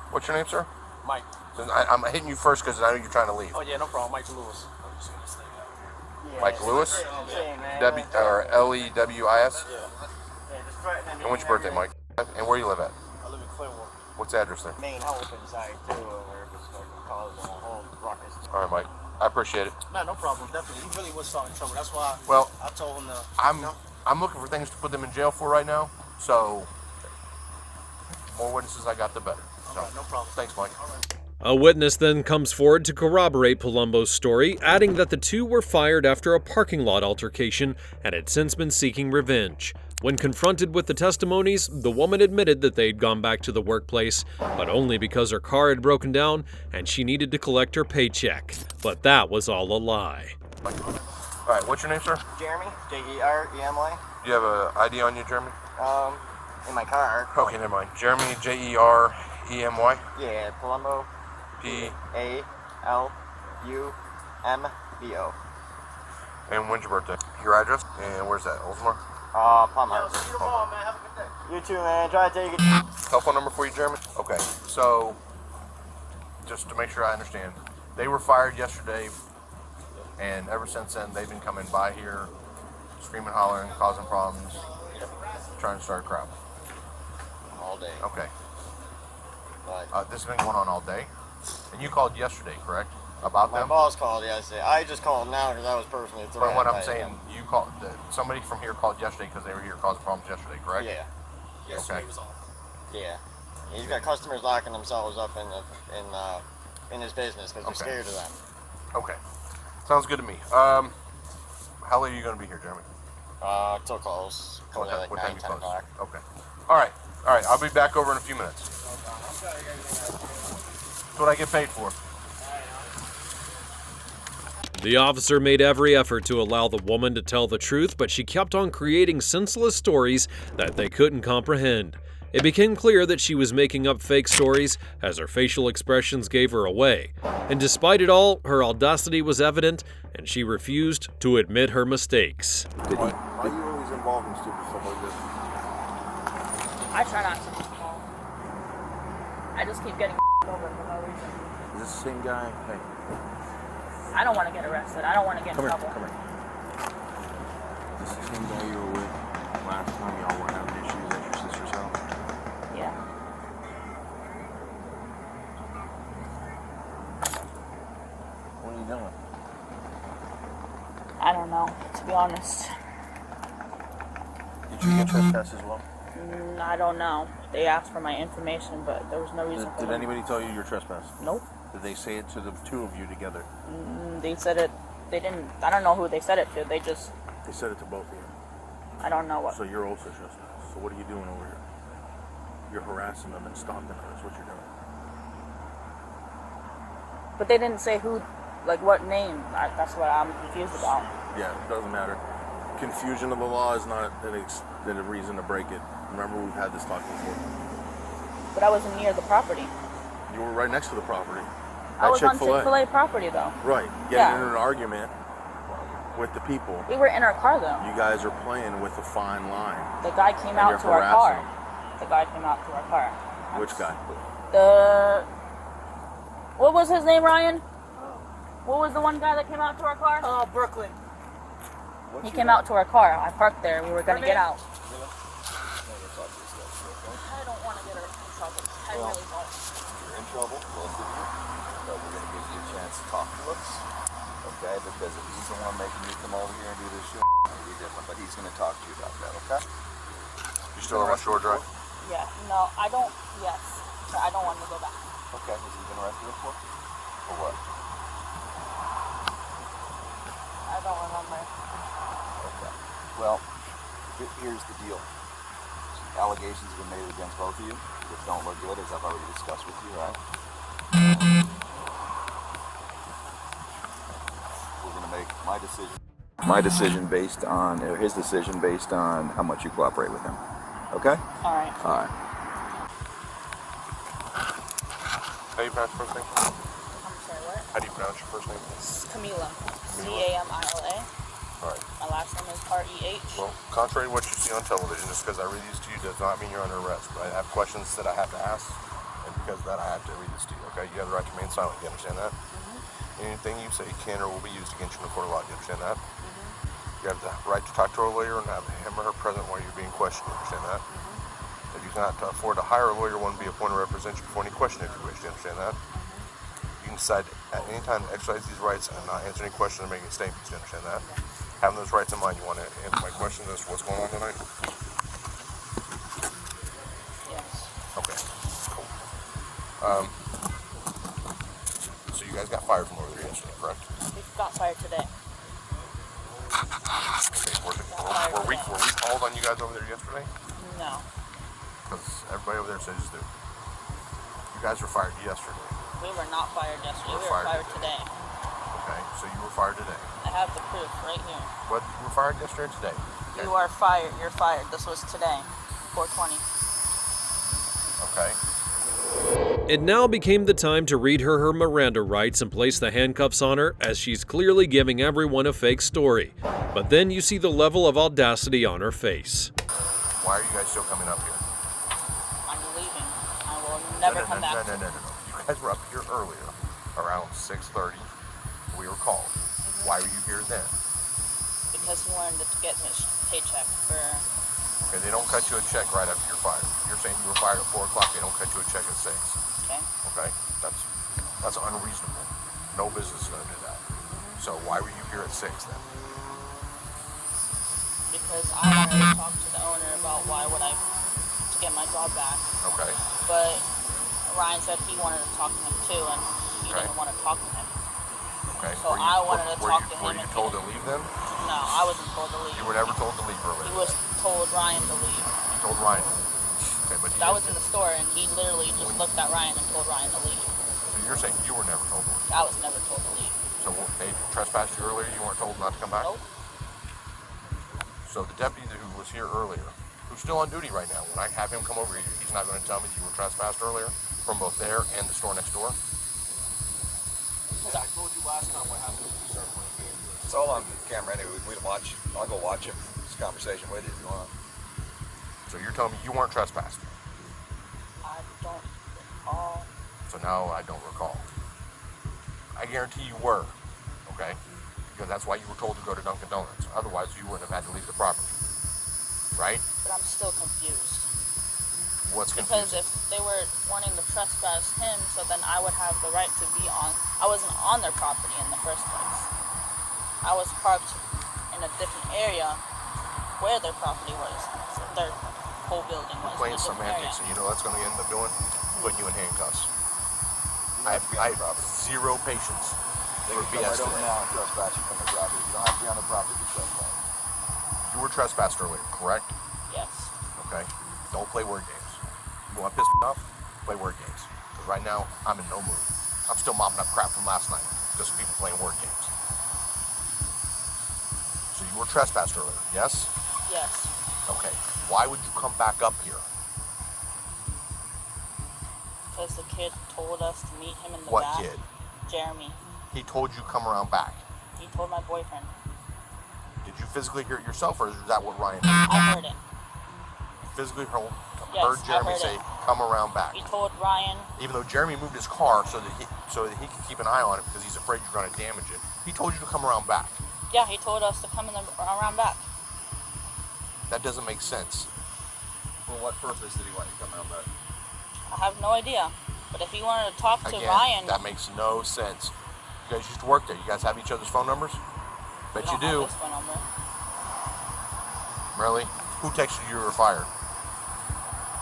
What's your name, sir? Mike. I'm hitting you first because I know you're trying to leave. Oh yeah, no problem. Mike Lewis. Mike Lewis? L-E-W-I-S? And when's your birthday, Mike? And where you live at? I live in Clearwater. What's the address there? Main house inside too, where it was causing a whole ruckus. All right, Mike. I appreciate it. Man, no problem. Definitely. He really was starting trouble. That's why I told him to. I'm looking for things to put them in jail for right now. So, more witnesses I got, the better. All right, no problem. Thanks, Mike. A witness then comes forward to corroborate Palumbo's story, adding that the two were fired after a parking lot altercation and had since been seeking revenge. When confronted with the testimonies, the woman admitted that they'd gone back to the workplace, but only because her car had broken down and she needed to collect her paycheck. But that was all a lie. All right, what's your name, sir? Jeremy, J-E-R-E-M-Y. Do you have an ID on you, Jeremy? In my car. Okay, never mind. Jeremy, J-E-R-E-M-Y? Yeah, Palumbo. P-A-L-U-M-B-O. And when's your birthday? Your address? And where's that? Oldsmar? Palmhouse. See you tomorrow, man. Have a good day. You too, man. Try to take it. Telephone number for you, Jeremy? Okay, so just to make sure I understand, they were fired yesterday, and ever since then they've been coming by here, screaming, hollering, causing problems, trying to start a crowd. All day. Okay. This has been going on all day, and you called yesterday, correct? About them? My boss called yesterday. I just called now because I was personally threatened. But what I'm saying, you called. Somebody from here called yesterday because they were here causing problems yesterday, correct? Yeah. Yesterday was off. Yeah. He's got customers locking themselves up in his business because they're scared of them. Okay. Sounds good to me. How late are you going to be here, Jeremy? Till close. What time, like 9, 10 o'clock. Okay. All right. I'll be back over in a few minutes. That's what I get paid for. The officer made every effort to allow the woman to tell the truth, but she kept on creating senseless stories that they couldn't comprehend. It became clear that she was making up fake stories as her facial expressions gave her away. And despite it all, her audacity was evident, and she refused to admit her mistakes. Why are you always involved in stupid stuff like this? I try not to be involved. I just keep getting over for no reason. Is this the same guy? Hey. I don't want to get arrested. I don't want to get in trouble. Come here. Is this the same guy you were with last time y'all were having issues at your sister's house? Yeah. What are you doing? I don't know, to be honest. Did you get trespassed as well? I don't know. They asked for my information, but there was no reason for Did anybody tell you you're trespassed? Nope. Did they say it to the two of you together? They said it. They didn't. I don't know who they said it to. They just. They said it to both of you. I don't know what. So you're also trespassed. So what are you doing over here? You're harassing them and stopping them. That's what you're doing. But they didn't say who, like what name. That's what I'm confused about. Yeah, it doesn't matter. Confusion of the law is not a reason to break it. Remember, we've had this talk before. But I wasn't near the property. You were right next to the property. I was on Chick-fil-A property, though. Right. Getting in an argument with the people. We were in our car, though. You guys are playing with a fine line. The guy came out to our car. The guy came out to our car. Which guy? What was his name, Ryan? What was the one guy that came out to our car? Brooklyn. He came out to our car. I parked there. We were going to get out. really don't. You're in trouble, both of you, but we're going to give you a chance to talk to us, okay? Because if he's the one making you come over here and do this shit, it'll be different, but he's going to talk to you about that, okay? You still on West Shore Drive? Yeah, no, I don't, yes. I don't want to go back. Okay, has he been arrested before? For what? I don't remember. Okay. Well, here's the deal. Allegations have been made against both of you that don't look good, as I've already discussed with you, right? We're going to make my decision based on, or his decision based on how much you cooperate with him. Okay? All right. All right. How do you pronounce your first name? I'm sorry, what? How do you pronounce your first name? It's Camila. Camila. All right. My last name is R-E-H. Well, contrary to what you see on television, just because I read these to you does not mean you're under arrest. But I have questions that I have to ask, and because of that, I have to read this to you, okay? You have the right to remain silent. You understand that? Anything you say can or will be used against you in a court of law. Do you understand that? You have the right to talk to a lawyer and have him or her present while you're being questioned. Do you understand that? If you cannot afford to hire a lawyer, one will be appointed to represent you before any question if you wish. Do you understand that? You can decide at any time to exercise these rights and not answer any questions or make any statements. Do you understand that? Having those rights in mind, you want to answer my question as to what's going on tonight? Yes. Okay, cool. So you guys got fired from over there yesterday, correct? We got fired today. Okay, were we called on you guys over there yesterday? No. Because everybody over there says you do. You guys were fired yesterday. We were not fired yesterday. You We were fired today. Okay, so you were fired today. I have the proof right here. What? You were fired yesterday or today? Okay. You are fired. You're fired. This was today, 4:20. Okay. It now became the time to read her Miranda rights and place the handcuffs on her, as she's clearly giving everyone a fake story. But then you see the level of audacity on her face. Why are you guys still coming up here? I'm leaving. I will never come back. No. You guys were up here earlier, around 6:30. We were called. Why were you here then? Because he wanted to get his paycheck for... Okay, they don't cut you a check right after you're fired. You're saying you were fired at 4 o'clock, they don't cut you a check at 6. Okay. Okay, that's unreasonable. No business is going to do that. So why were you here at 6 then? Because I wanted to talk to the owner about why would I to get my job back. Okay. But Ryan said he wanted to talk to him too, and he didn't want to talk to him. Okay. So I wanted to talk to him. Were you told to leave then? No, I wasn't told to leave. You were never told to leave earlier? He was told Ryan to leave. You told Ryan. Okay, but I was in the store, and he literally just looked at Ryan and told Ryan to leave. So you're saying you were never told to leave? I was never told to leave. So they trespassed you earlier, you weren't told not to come back? Nope. So the deputy who was here earlier, who's still on duty right now, when I have him come over here, he's not going to tell me that you were trespassed earlier from both there and the store next door? I told you last time what happened when you started playing games. It's all on camera anyway. We can watch. I'll go watch it. This conversation with you if you want. So you're telling me you weren't trespassed? I don't recall. So now I don't recall. I guarantee you were, okay? Because that's why you were told to go to Dunkin' Donuts. Otherwise, you wouldn't have had to leave the property, right? But I'm still confused. What's confusing? Because if they were wanting to trespass him, so then I would have the right to be on. I wasn't on their property in the first place. I was parked in a different area where their property was. So their whole building was. Playing semantics, and you know that's going to end up doing? Putting you in handcuffs. I have zero patience for BS today. Now and trespass you from the property. You don't have to be on the property to trespass. You were trespassed earlier, correct? Yes. Okay. Don't play word games. You want to piss me off? Play word games. Because right now, I'm in no mood. I'm still mopping up crap from last night. Just people playing word games. So you were trespassed earlier, yes? Yes. Okay. Why would you come back up here? Because the kid told us to meet him in the What back. kid? Jeremy. He told you come around back. He told my boyfriend. Did you physically hear it yourself, or is that what Ryan did? I heard it. You physically heard Yes, Jeremy I heard say, it. come around back. He told Ryan. Even though Jeremy moved his car so that he could keep an eye on it because he's afraid you're going to damage it, he told you to come around back. Yeah, he told us to come around back. That doesn't make sense. For what purpose did he want you to come around back? I have no idea. But if you wanted to talk to Again, Ryan... that makes no sense. You guys used to work there. You guys have each other's phone numbers? Bet you do. Have his phone number. Really? Who texted you you were fired?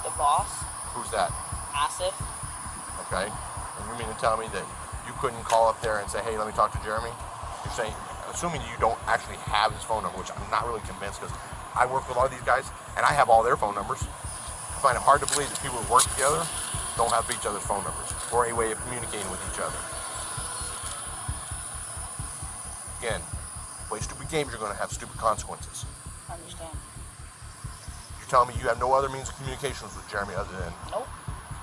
The boss. Who's that? Asif. Okay. And you mean to tell me that you couldn't call up there and say, hey, let me talk to Jeremy? You're saying, assuming you don't actually have his phone number, which I'm not really convinced because I work with a lot of these guys and I have all their phone numbers. I find it hard to believe that people who work together don't have each other's phone numbers or a way of communicating with each other. Again, play stupid games, you're going to have stupid consequences. I understand. You're telling me you have no other means of communications with Jeremy other than... Nope.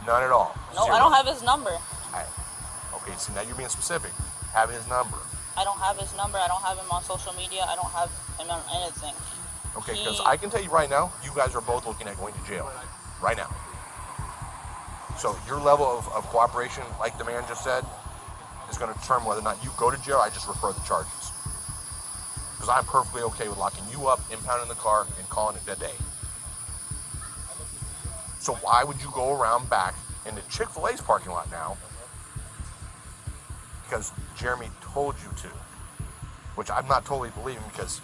None at all? No, Zero. I don't have his number. Okay, see, now you're being specific. Have his number. I don't have his number. I don't have him on social media. I don't have him on anything. Okay, because I can tell you right now, you guys are both looking at going to jail. Right now. So your level of cooperation, like the man just said, is going to determine whether or not you go to jail. I just refer the charges. Because I'm perfectly okay with locking you up, impounding the car, and calling it a day. So why would you go around back into Chick-fil-A's parking lot now? Because Jeremy told you to. Which I'm not totally believing because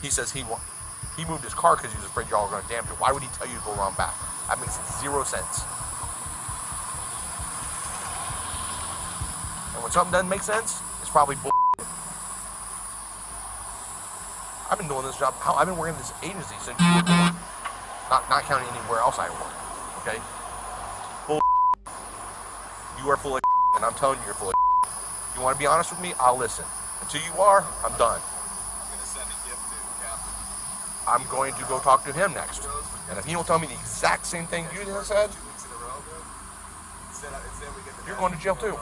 he says he moved his car because he was afraid y'all were going to damage it. Why would he tell you to go around back? That makes zero sense. And when something doesn't make sense, it's probably bull. I've been doing this job. I've been working in this agency since you were born. Not counting anywhere else I work. Okay? Bull. You are full of and I'm telling you you're full of. You want to be honest with me? I'll listen. Until you are, I'm done. I'm going to send a gift to Captain. I'm going to go talk to him next. And if he don't tell me the exact same thing you just said, you're going to jail too.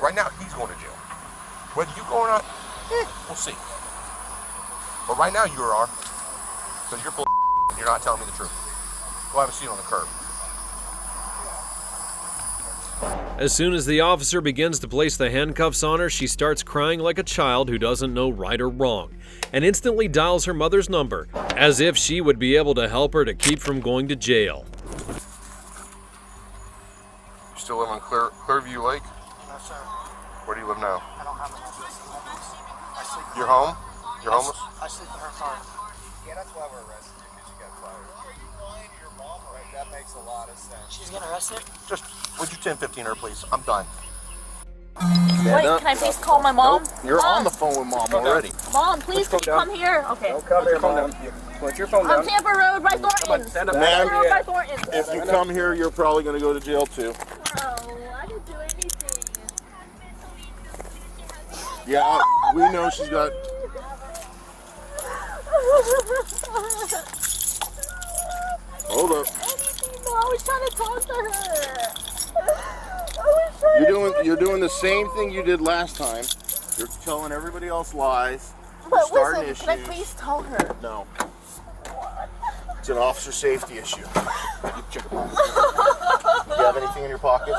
Right now, he's going to jail. Whether you go or not, we'll see. But right now, you are. Because you're full of and you're not telling me the truth. Go have a seat on the curb. As soon as the officer begins to place the handcuffs on her, she starts crying like a child who doesn't know right or wrong, and instantly dials her mother's number, as if she would be able to help her to keep from going to jail. You still live on Clearview Lake? No, sir. Where do you live now? I don't have an address. I sleep. You're home? You're homeless? I sleep in her car. Yeah, that's why we're arresting you, because you got fired. Are you lying to your mom? Right, that makes a lot of sense. She's getting arrested? Just, would you 10-15 her, please? I'm done. Wait, can I please call my mom? Nope. You're Mom. on the phone with mom already. Mom, please can you come here? Okay. Don't come here, Mom. Put your phone On down. Tampa Road by Thornton's. Stand up. Tampa Road by Thornton's. If you come here, you're probably going to go to jail too. I didn't do anything. Yeah, we know she's got... Hold up. No, I was trying to talk to her. You're doing the same thing you did last time. You're telling everybody else lies. But starting listen, can I issues. please tell her? No. It's an officer safety issue. You have anything in your pocket?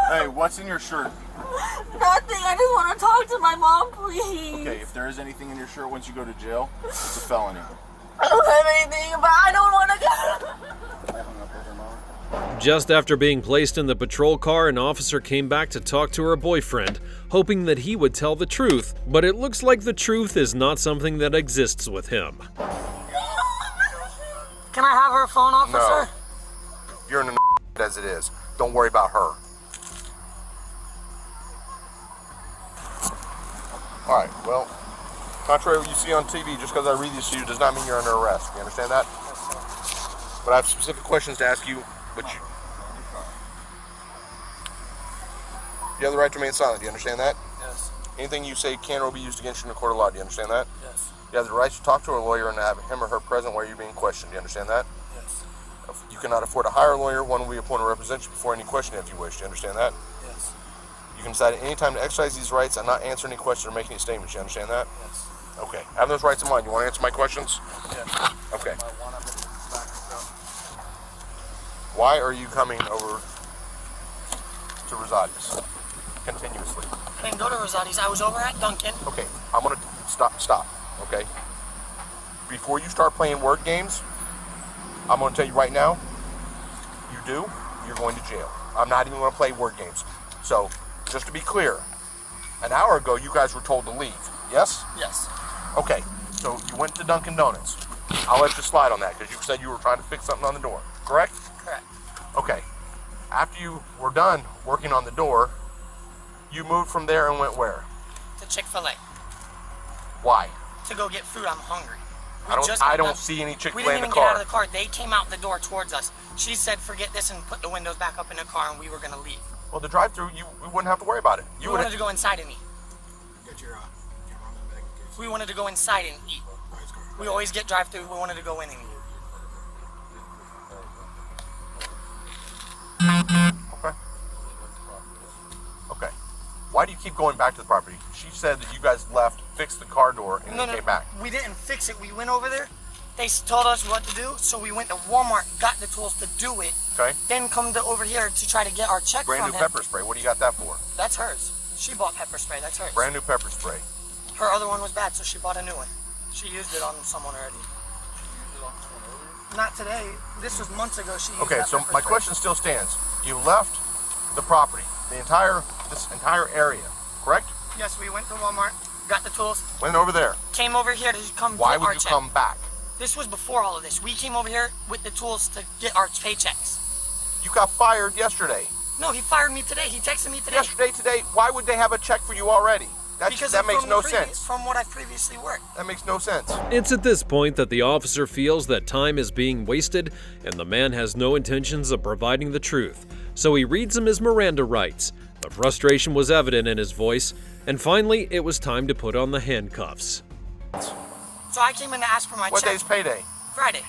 Hey, what's in your shirt? Nothing. I just want to talk to my mom, please. Okay, if there is anything in your shirt once you go to jail, it's a felony. I don't have anything, but I don't want to go. Just after being placed in the patrol car, an officer came back to talk to her boyfriend, hoping that he would tell the truth, but it looks like the truth is not something that exists with him. Can I have her phone, officer? No. You're in the as it is. Don't worry about her. Alright, well, contrary to what you see on TV, just because I read this to you does not mean you're under arrest. You understand that? But I have specific questions to ask you, but you have the right to remain silent. Do you understand that? Yes. Anything you say can or will be used against you in a court of law. Do you understand that? Yes. You have the right to talk to a lawyer and have him or her present where you're being questioned. Do you understand that? Yes. If you cannot afford to hire a lawyer, one will be appointed to represent you before any question if you wish. Do you understand that? Yes. You can decide at any time to exercise these rights and not answer any questions or make any statements. You understand that? Yes. Okay. Have those rights in mind. You want to answer my questions? Yes. Okay. Why are you coming over to to Rosati's continuously? I didn't go to Rosati's. I was over at Dunkin'. Okay, I'm gonna stop, okay? Before you start playing word games, I'm gonna tell you right now, you're going to jail. I'm not even gonna play word games. So, just to be clear, an hour ago you guys were told to leave, yes? Yes. Okay, so you went to Dunkin' Donuts. I'll let you slide on that because you said you were trying to fix something on the door, correct? Correct. Okay, after you were done working on the door, you moved from there and went where? To Chick-fil-A. Why? To go get food. I'm hungry. I don't see any Chick-fil-A in the car. We didn't even get out of the car. They came out the door towards us. She said, forget this, and put the windows back up in the car, and we were going to leave. Well, the drive-thru, we wouldn't have to worry about it. We wanted to go inside and eat. We wanted to go inside and eat. We always get drive-thru. We wanted to go in and eat. Okay. Why do you keep going back to the property? She said that you guys left, fixed the car door, and then came back. We didn't fix it. We went over there. They told us what to do, so we went to Walmart, got the tools to do it. Okay. Then come over here to try to get our check Brand from new him. pepper spray. What do you got that for? That's hers. She bought pepper spray. That's hers. Brand new pepper spray. Her other one was bad, so she bought a new one. She used it on someone already. Not today. This was months ago. She used Okay, that so pepper my spray. question still stands. You left the property, this entire area, correct? Yes, we went to Walmart, got the tools. Went over there. Came over here to come Why get would our you check. come back? This was before all of this. We came over here with the tools to get our paychecks. You got fired yesterday. No, he fired me today. He texted me today. Yesterday, today, why would they have a check for you already? That makes no sense. From what I've previously worked. That makes no sense. It's at this point that the officer feels that time is being wasted and the man has no intentions of providing the truth. So he reads him his Miranda rights. The frustration was evident in his voice, and finally it was time to put on the handcuffs. So I came in to ask for my check. What day's payday? Friday.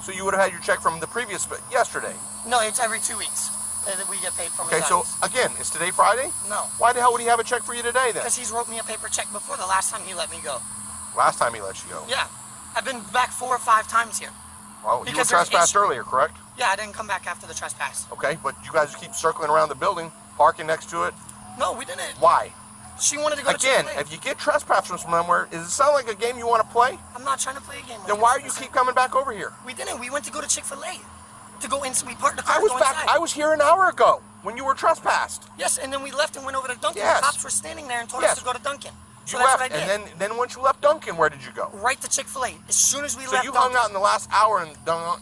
So you would have had your check from the previous, yesterday? No, it's every 2 weeks that we get paid from Okay, so again, is today Friday? No. Why the hell would he have a check for you today then? Because he's wrote me a paper check before the last time he let me go. Last time he let you go? Yeah. I've been back 4 or 5 times here. Well, you were trespassed earlier, correct? Yeah, I didn't come back after the trespass. Okay, but you guys keep circling around the building, parking next to it. No, we didn't. Why? She wanted to go to Again, Chick-fil-A. if you get trespassed from somewhere, does it sound like a game you want to play? I'm not trying to play a game. Then why do you keep coming back over here? We didn't. We went to go to Chick-fil-A. To go in, so we parked the car I was to go back. inside. I was here an hour ago when you were trespassed. Yes, and then we left and went over to Dunkin'. Yes. The cops were standing there and told us to go to Dunkin'. So You that's left, what I did. and then once you left Dunkin', where did you go? Right to Chick-fil-A. As soon as we So left you Dunkin'. hung out in the last hour in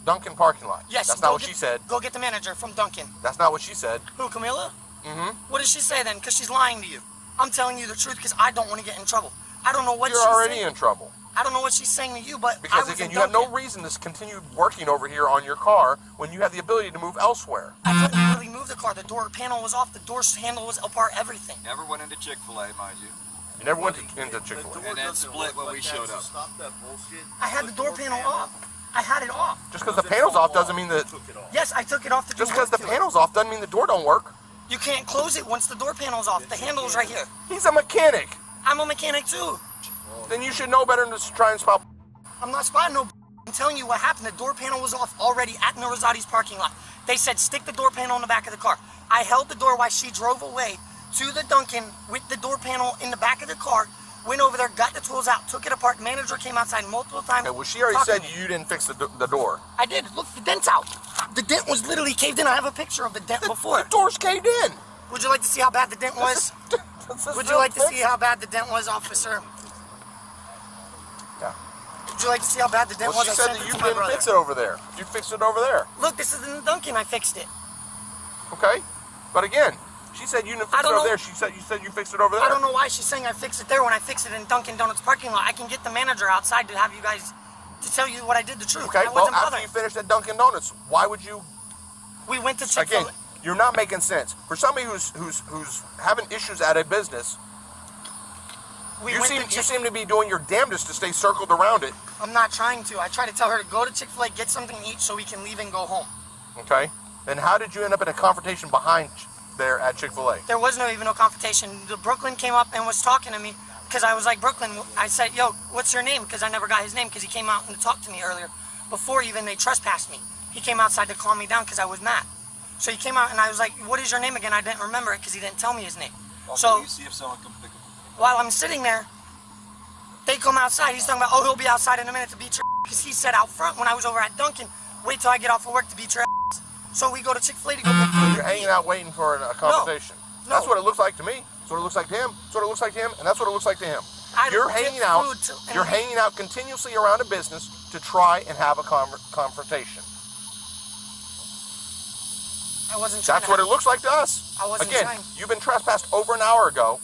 Dunkin' parking lot? Yes. That's not what she said. Go get the manager from Dunkin'. That's not what she said. Who, Camilla? Mm-hmm. What did she say then? Because she's lying to you. I'm telling you the truth because I don't want to get in trouble. I don't know what You're she's already saying. in trouble. I don't know what she's saying to you, but Because again, you have no reason to continue working over here on your car when you have the ability to move elsewhere. I couldn't really move the car. The door panel was off. The door handle was apart. Everything. Never went into Chick-fil-A, mind you. You never went into Chick-fil-A. And then split when we showed up. Stop that bullshit. I had the door panel off. I had it off. Just because the panel's off doesn't mean that. Yes, I took it off. Just because the panel's off doesn't mean the door don't work. You can't close it once the door panel's off. The handle's right here. He's a mechanic. I'm a mechanic too. Then you should know better than to try and spot. I'm not spotting no. I'm telling you what happened. The door panel was off already at Rosati's parking lot. They said stick the door panel in the back of the car. I held the door while she drove away to the Dunkin' with the door panel in the back of the car. Went over there, got the tools out, took it apart. Manager came outside multiple times. Okay, well, she already said you didn't fix the door. I did. Look, the dent's out. The dent was literally caved in. I have a picture of the dent before. The door's caved in. Would you like to see how bad the dent was? Would you like to see how bad the dent was, officer? Yeah. Would you like to see how bad the dent Well, was? she said that you didn't fix it over there. You fixed it over there. Look, this is in the Dunkin'. I fixed it. Okay, but again, she said you didn't fix it over there. She said you fixed it over there. I don't know why she's saying I fixed it there when I fixed it in Dunkin' Donuts parking lot. I can get the manager outside to have you guys to tell you what I did. The truth. Okay, I well, wasn't after bothered. you finished at Dunkin' Donuts, why would you? We went to Chick-fil-A. Again, you're not making sense. For somebody who's having issues at a business, you seem to be doing your damnedest to stay circled around it. I'm not trying to. I try to tell her to go to Chick-fil-A, get something to eat so we can leave and go home. Okay, then how did you end up in a confrontation behind there at Chick-fil-A? There was even no confrontation. The Brooklyn came up and was talking to me because I was like, Brooklyn, I said, yo, what's your name? Because I never got his name because he came out and talked to me earlier before even they trespassed me. He came outside to calm me down because I was mad. So he came out and I was like, what is your name again? I didn't remember it because he didn't tell me his name. So you see if someone can pick up. While I'm sitting there, they come outside. He's talking about, oh, he'll be outside in a minute to beat your ass. Because he said out front when I was over at Dunkin', wait till I get off of work to beat your ass. So we go to Chick-fil-A to go get food. You're hanging out waiting for a confrontation. No. That's what it looks like to me. That's what it looks like to him. That's what it looks like to him. And that's what it looks like to him. You're hanging out. You're hanging out continuously around a business to try and have a confrontation. I wasn't trying. That's what it looks like to us. I wasn't Again, trying. you've been trespassed over an hour ago,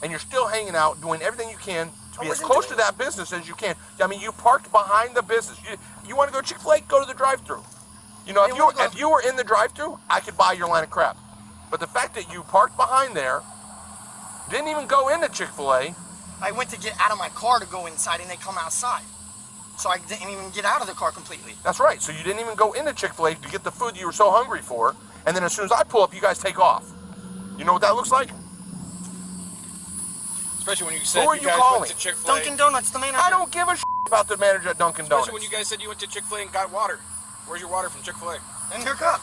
and you're still hanging out, doing everything you can to be as close to that business as you can. I mean, you parked behind the business. You want to go to Chick-fil-A? Go to the drive-thru. You know, if you were in the drive-thru, I could buy your line of crap. But the fact that you parked behind there, didn't even go into Chick-fil-A. I went to get out of my car to go inside, and they come outside. So I didn't even get out of the car completely. That's right. So you didn't even go into Chick-fil-A to get the food you were so hungry for. And then as soon as I pull up, you guys take off. You know what that looks like? Especially when you said you guys went to Chick-fil-A. Dunkin' Donuts, the manager. I don't give a shit about the manager at Dunkin' Donuts. Especially when you guys said you went to Chick-fil-A and got water. Where's your water from Chick-fil-A? In your cup.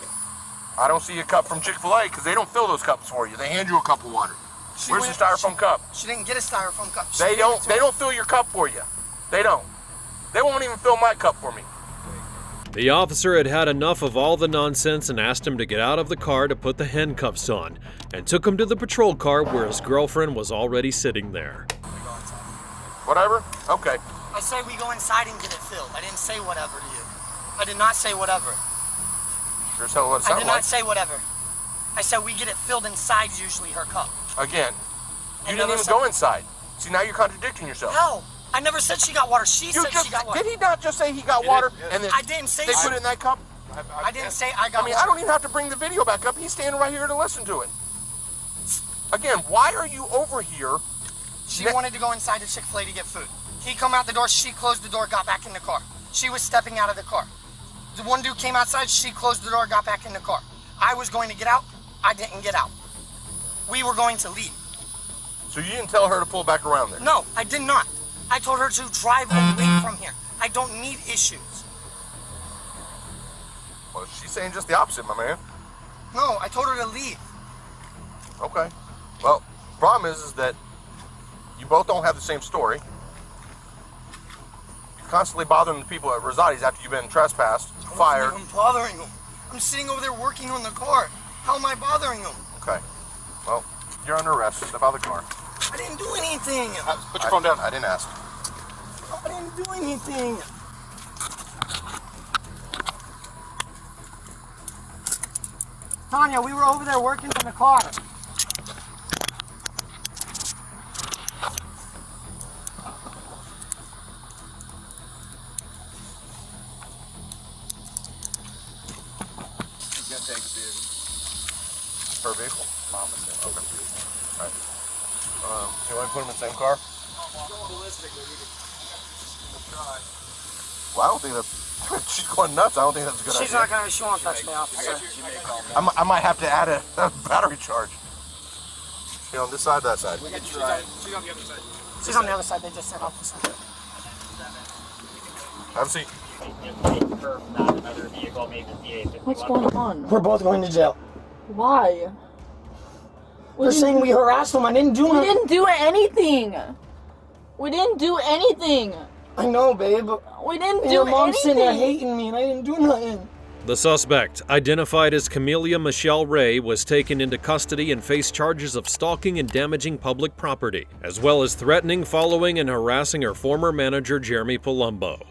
I don't see a cup from Chick-fil-A because they don't fill those cups for you. They hand you a cup of water. Where's the styrofoam cup? She didn't get a styrofoam cup. They don't fill your cup for you. They don't. They won't even fill my cup for me. The officer had had enough of all the nonsense and asked him to get out of the car to put the handcuffs on, and took him to the patrol car where his girlfriend was already sitting there. Whatever? Okay. I say we go inside and get it filled. I didn't say whatever to you. I did not say whatever. Sure as hell what it sounded I did not say whatever. I said we get it filled inside usually her cup. Again, you didn't even go inside. See, now you're contradicting yourself. No, I never said she got water. She said she got water. Did he not just say he got water and then I didn't say they put it in that cup? I didn't say I got water. I don't even have to bring the video back up. He's standing right here to listen to it. Again, why are you over here? She wanted to go inside to Chick-fil-A to get food. He come out the door, she closed the door, got back in the car. She was stepping out of the car. The one dude came outside, she closed the door, got back in the car. I was going to get out, I didn't get out. We were going to leave. So you didn't tell her to pull back around there? No, I did not. I told her to drive away from here. I don't need issues. Well, she's saying just the opposite, my man. No, I told her to leave. Okay. Well, the problem is that you both don't have the same story. You're constantly bothering the people at Rosati's after you've been trespassed, fired. I'm bothering them. I'm sitting over there working on the car. How am I bothering them? Okay. Well, you're under arrest. Step out of the car. I didn't do anything. Put your phone down. I didn't ask. I didn't do anything. Tanya, we were over there working on the car. Her vehicle? Okay. All right. You want to put them in the same car? Well, I don't think that's... She's going nuts. I don't think that's a good idea. She's not going to... She won't touch me, officer. I might have to add a battery charge. You know, on this side, that side. She's on the other side. She's on the other side. They just said officer. Have a seat. What's going on? We're both going to jail. Why? They're saying we harassed them. I didn't do nothing. We didn't do anything. We didn't do anything. I know, babe. We didn't do Your mom's anything. sitting there hating me, and I didn't do nothing. The suspect, identified as Camelia Michelle Ray, was taken into custody and faced charges of stalking and damaging public property, as well as threatening, following, and harassing her former manager, Jeremy Palumbo.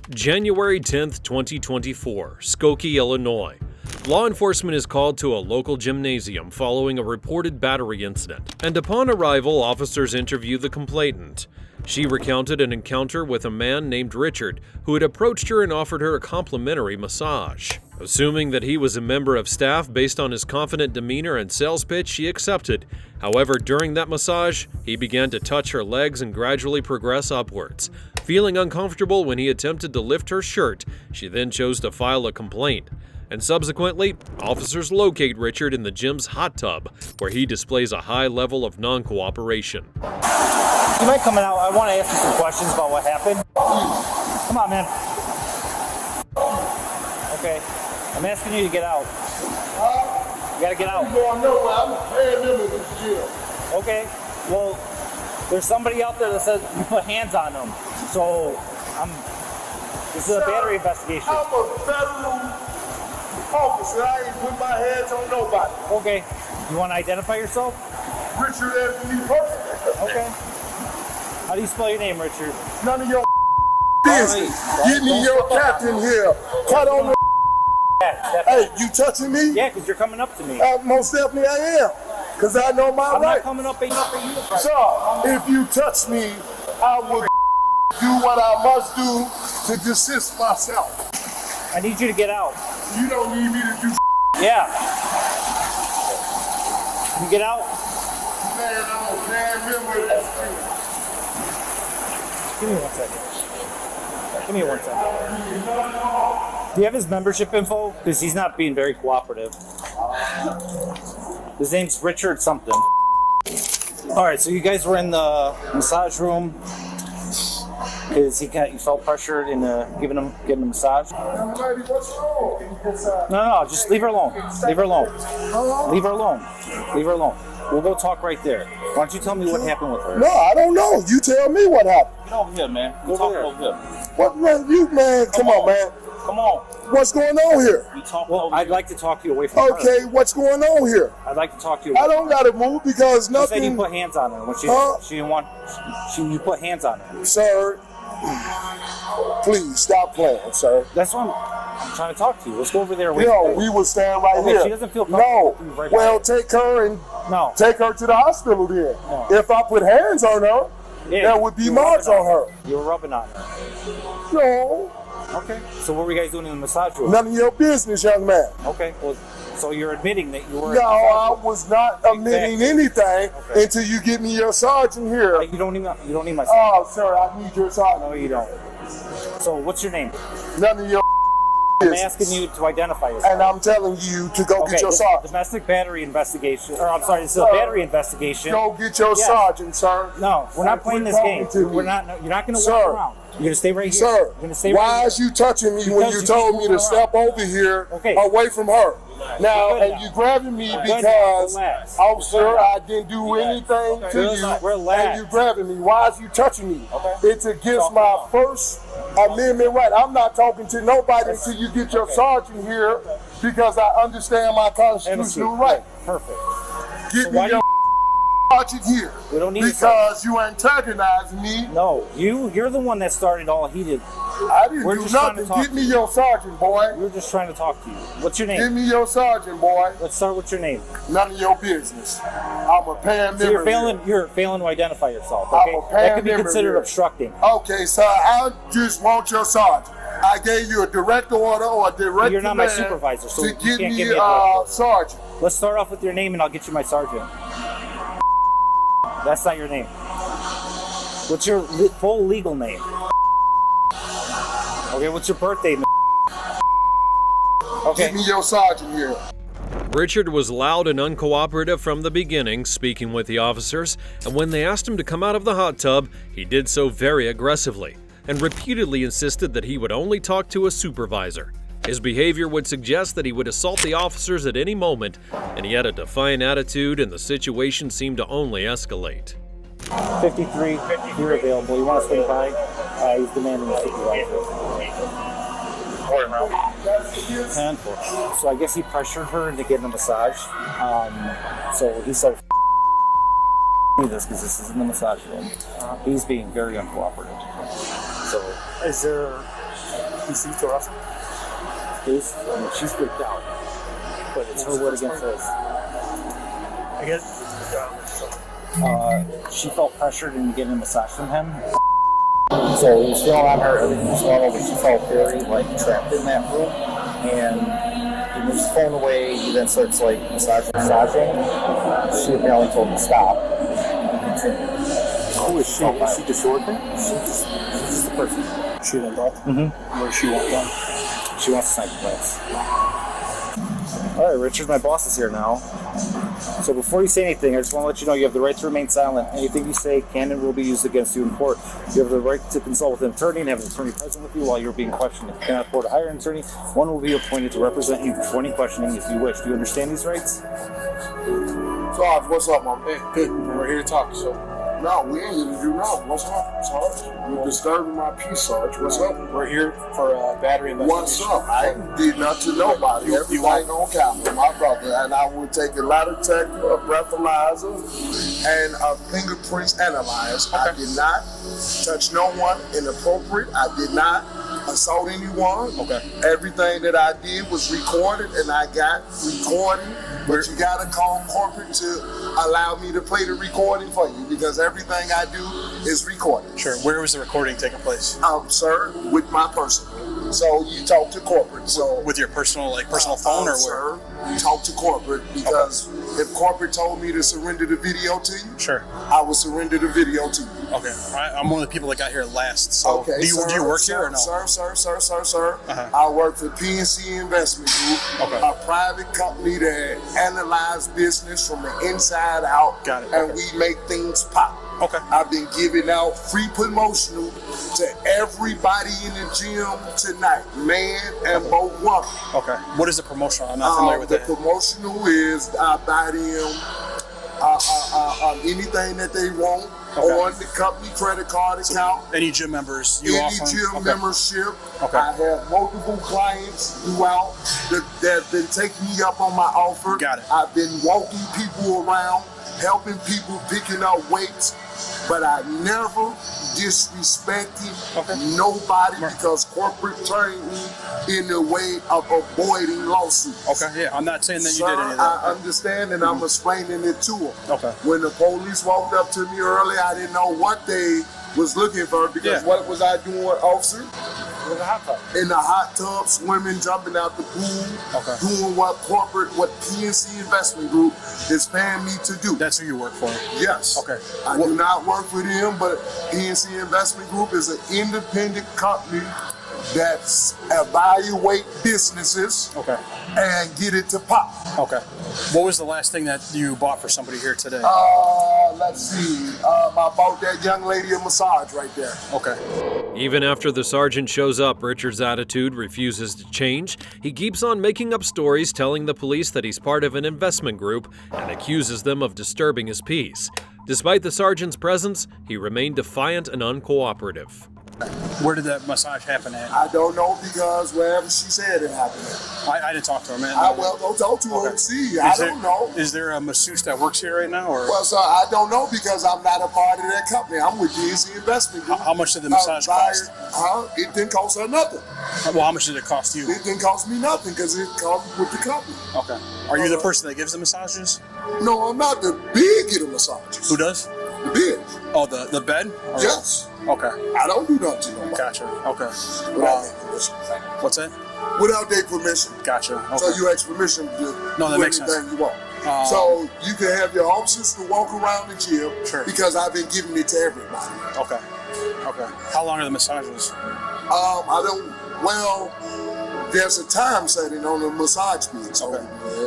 January 10th, 2024, Skokie, Illinois. Law enforcement is called to a local gymnasium following a reported battery incident, and upon arrival, officers interview the complainant. She recounted an encounter with a man named Richard who had approached her and offered her a complimentary massage. Assuming that he was a member of staff based on his confident demeanor and sales pitch, she accepted. However, during that massage, he began to touch her legs and gradually progress upwards. Feeling uncomfortable when he attempted to lift her shirt, she then chose to file a complaint. And subsequently, officers locate Richard in the gym's hot tub, where he displays a high level of non-cooperation. You mind coming out? I want to ask you some questions about what happened. Come on, man. Okay. I'm asking you to get out. You gotta get out. I'm going nowhere. I'm a paying member of this jail. Okay. Well, there's somebody out there that says you put hands on them. So, this is a battery investigation. I'm a federal officer. I ain't put my hands on nobody. Okay. You want to identify yourself? Richard Anthony Perkins. Okay. How do you spell your name, Richard? None of your business. Get me your captain here. Cut on the. Hey, you touching me? Yeah, because you're coming up to me. Most definitely I am. Because I know my I'm right. not coming up at you. Sir, if you touch me, I will do what I must do to desist myself. I need you to get out. You don't need me to do. Yeah. You get out? Man, I'm a bad member of this thing. Give me 1 second. Give me 1 second. Do you have his membership info? Because he's not being very cooperative. His name's Richard something. Alright, so you guys were in the massage room because you felt pressured into getting a massage? What's wrong? No, just leave her alone. Leave her alone. Leave her alone. Leave her alone. We'll go talk right there. Why don't you tell me what happened with her? No, I don't know. You tell me what happened. Get over here, man. Go talk over here. What, man? Come on, man. Come on. What's going on here? Well, I'd like to talk to you away from her. Okay, what's going on here? I'd like to talk to you. I don't gotta move because You nothing. said you put hands on her when she didn't want. You put hands on her. Sir, please stop playing, sir. That's what I'm trying to talk to you. Let's go over there. We will stand right here. She doesn't feel comfortable. No. Well, take her take her to the hospital then. No. If I put hands on her, there would be marks on her. You were rubbing on her. No. Okay. So what were you guys doing in the massage room? None of your business, young man. Okay. Well, so you're admitting that you were. No, I was not admitting anything until you get me your sergeant here. You don't need my sergeant. Oh, sir, I need your sergeant. No, you don't. So what's your name? None of your I'm business. asking you to identify yourself. And I'm telling you to go get your this is sergeant. domestic battery investigation. Or I'm sorry, this is a battery investigation. Go get your sergeant, sir. No, we're not playing this game. We're not. You're not going to walk around. You're going to stay right here. Sir, you're gonna stay why right is you touching me when you told me to step over here away from her? Now, and you grabbing me because, officer, I didn't do anything to you, and you grabbing me. Why is you touching me? It's against my First Amendment right. I'm not talking to nobody until you get your sergeant here because I understand my constitutional right. Perfect. Get me your sergeant here. We don't need because you antagonizing me. No, you're the one that started all heated. I didn't do nothing. Get me your sergeant, boy. We're just trying to talk to you. What's your name? Give me your sergeant, boy. Let's start with your name. None of your business. I'm a paying member. So you're failing to identify yourself. Okay? That could be considered obstructing. Okay, sir. I just want your sergeant. I gave you a direct order or a direct You're not my supervisor, so to you get can't me give me a sergeant. Let's start off with your name, and I'll get you my sergeant. That's not your name. What's your full legal name? Okay, what's your birthday? Okay. Give me your sergeant here. Richard was loud and uncooperative from the beginning, speaking with the officers, and when they asked him to come out of the hot tub, he did so very aggressively, and repeatedly insisted that he would only talk to a supervisor. His behavior would suggest that he would assault the officers at any moment, and he had a defiant attitude, and the situation seemed to only escalate. 53, you're available. You want to swing by? He's demanding a supervisor. 10. So I guess he pressured her into getting a massage. So he started me this because this is in the massage room. He's being very uncooperative. So is there PC to us? She's freaked out, but it's her word against his. I guess. She felt pressured into getting a massage from him. So he was feeling on her, everything was normal, but she felt very trapped in that room. And he moves his phone away. He then starts massaging. She apparently told him to stop. Who is she? Is she disorderly? She's just a person. She an adult? Mm-hmm. What does she want done? She wants to sign complaints. All right, Richard, my boss is here now. So before you say anything, I just want to let you know you have the right to remain silent. Anything you say can and will be used against you in court. You have the right to consult with an attorney and have an attorney present with you while you're being questioned. If you cannot afford to hire an attorney, one will be appointed to represent you before any questioning if you wish. Do you understand these rights? Sarge, what's up, my man? Good. We're here to talk, so. No, we ain't here to do nothing. What's up, Sarge? You're disturbing my peace, Sarge. What's up? We're here for battery investigation. What's up? I ain't did nothing to nobody. Everything on camera, my brother. And I would take a lie detector, a breathalyzer, and a fingerprints analyzer. I did not touch no one inappropriate. I did not assault anyone. Everything that I did was recorded, and I got recording. But you gotta call corporate to allow me to play the recording for you, because everything I do is recorded. Sure. Where was the recording taking place? Sir, with my personal. So you talk to corporate. So with your personal phone, or sir, you talk to corporate, because if corporate told me to surrender the video to you, sure, I will surrender the video to you. Okay. I'm one of the people that got here last. So do you work here or no? Sir. I work for PNC Investment Group, a private company that analyzes business from the inside out. Got it. And we make things pop. Okay. I've been giving out free promotional to everybody in the gym tonight, man and both women. Okay. What is the promotional? I'm not familiar with that. The promotional is I buy them anything that they want on the company credit card account. Any gym members you Any offer? gym membership. Okay. I have multiple clients throughout that have been taking me up on my offer. Got it. I've been walking people around, helping people picking up weights, but I never disrespected nobody because corporate trained me in the way of avoiding lawsuits. Okay, yeah, I'm not saying that you Sir, did any of that. I understand, and I'm explaining it to them. Okay. When the police walked up to me earlier, I didn't know what they was looking for, because what was I doing, officer? In the hot tub. In the hot tub, swimming, jumping out the pool, doing what PNC Investment Group is paying me to do. That's who you work for? Yes. Okay. I do not work for them, but PNC Investment Group is an independent company that's evaluate businesses and get it to pop. Okay. What was the last thing that you bought for somebody here today? Let's see. I bought that young lady a massage right there. Okay. Even after the sergeant shows up, Richard's attitude refuses to change. He keeps on making up stories, telling the police that he's part of an investment group and accuses them of disturbing his peace. Despite the sergeant's presence, he remained defiant and uncooperative. Where did that massage happen at? I don't know, because wherever she said it happened at. I didn't talk to her, man. Well, go talk to her and see. I don't know. Is there a masseuse that works here right now? Or? Well, sir, I don't know, because I'm not a part of that company. I'm with PNC Investment Group. How much did the massage cost? It didn't cost her nothing. Well, how much did it cost you? It didn't cost me nothing, because it comes with the company. Okay. Are you the person that gives the massages? No, I'm not. The big get the massages. Who does? The bed. Oh, the bed? Or? Yes. Okay. I don't do nothing to nobody. Gotcha. Okay. Without their permission. What's that? Without their permission. Gotcha. Okay. So you ask permission to No, that do makes anything sense. you want. So you can have your home sister walk around the gym, because I've been giving it to everybody. Okay. Okay. How long are the massages? There's a time setting on the massage piece. So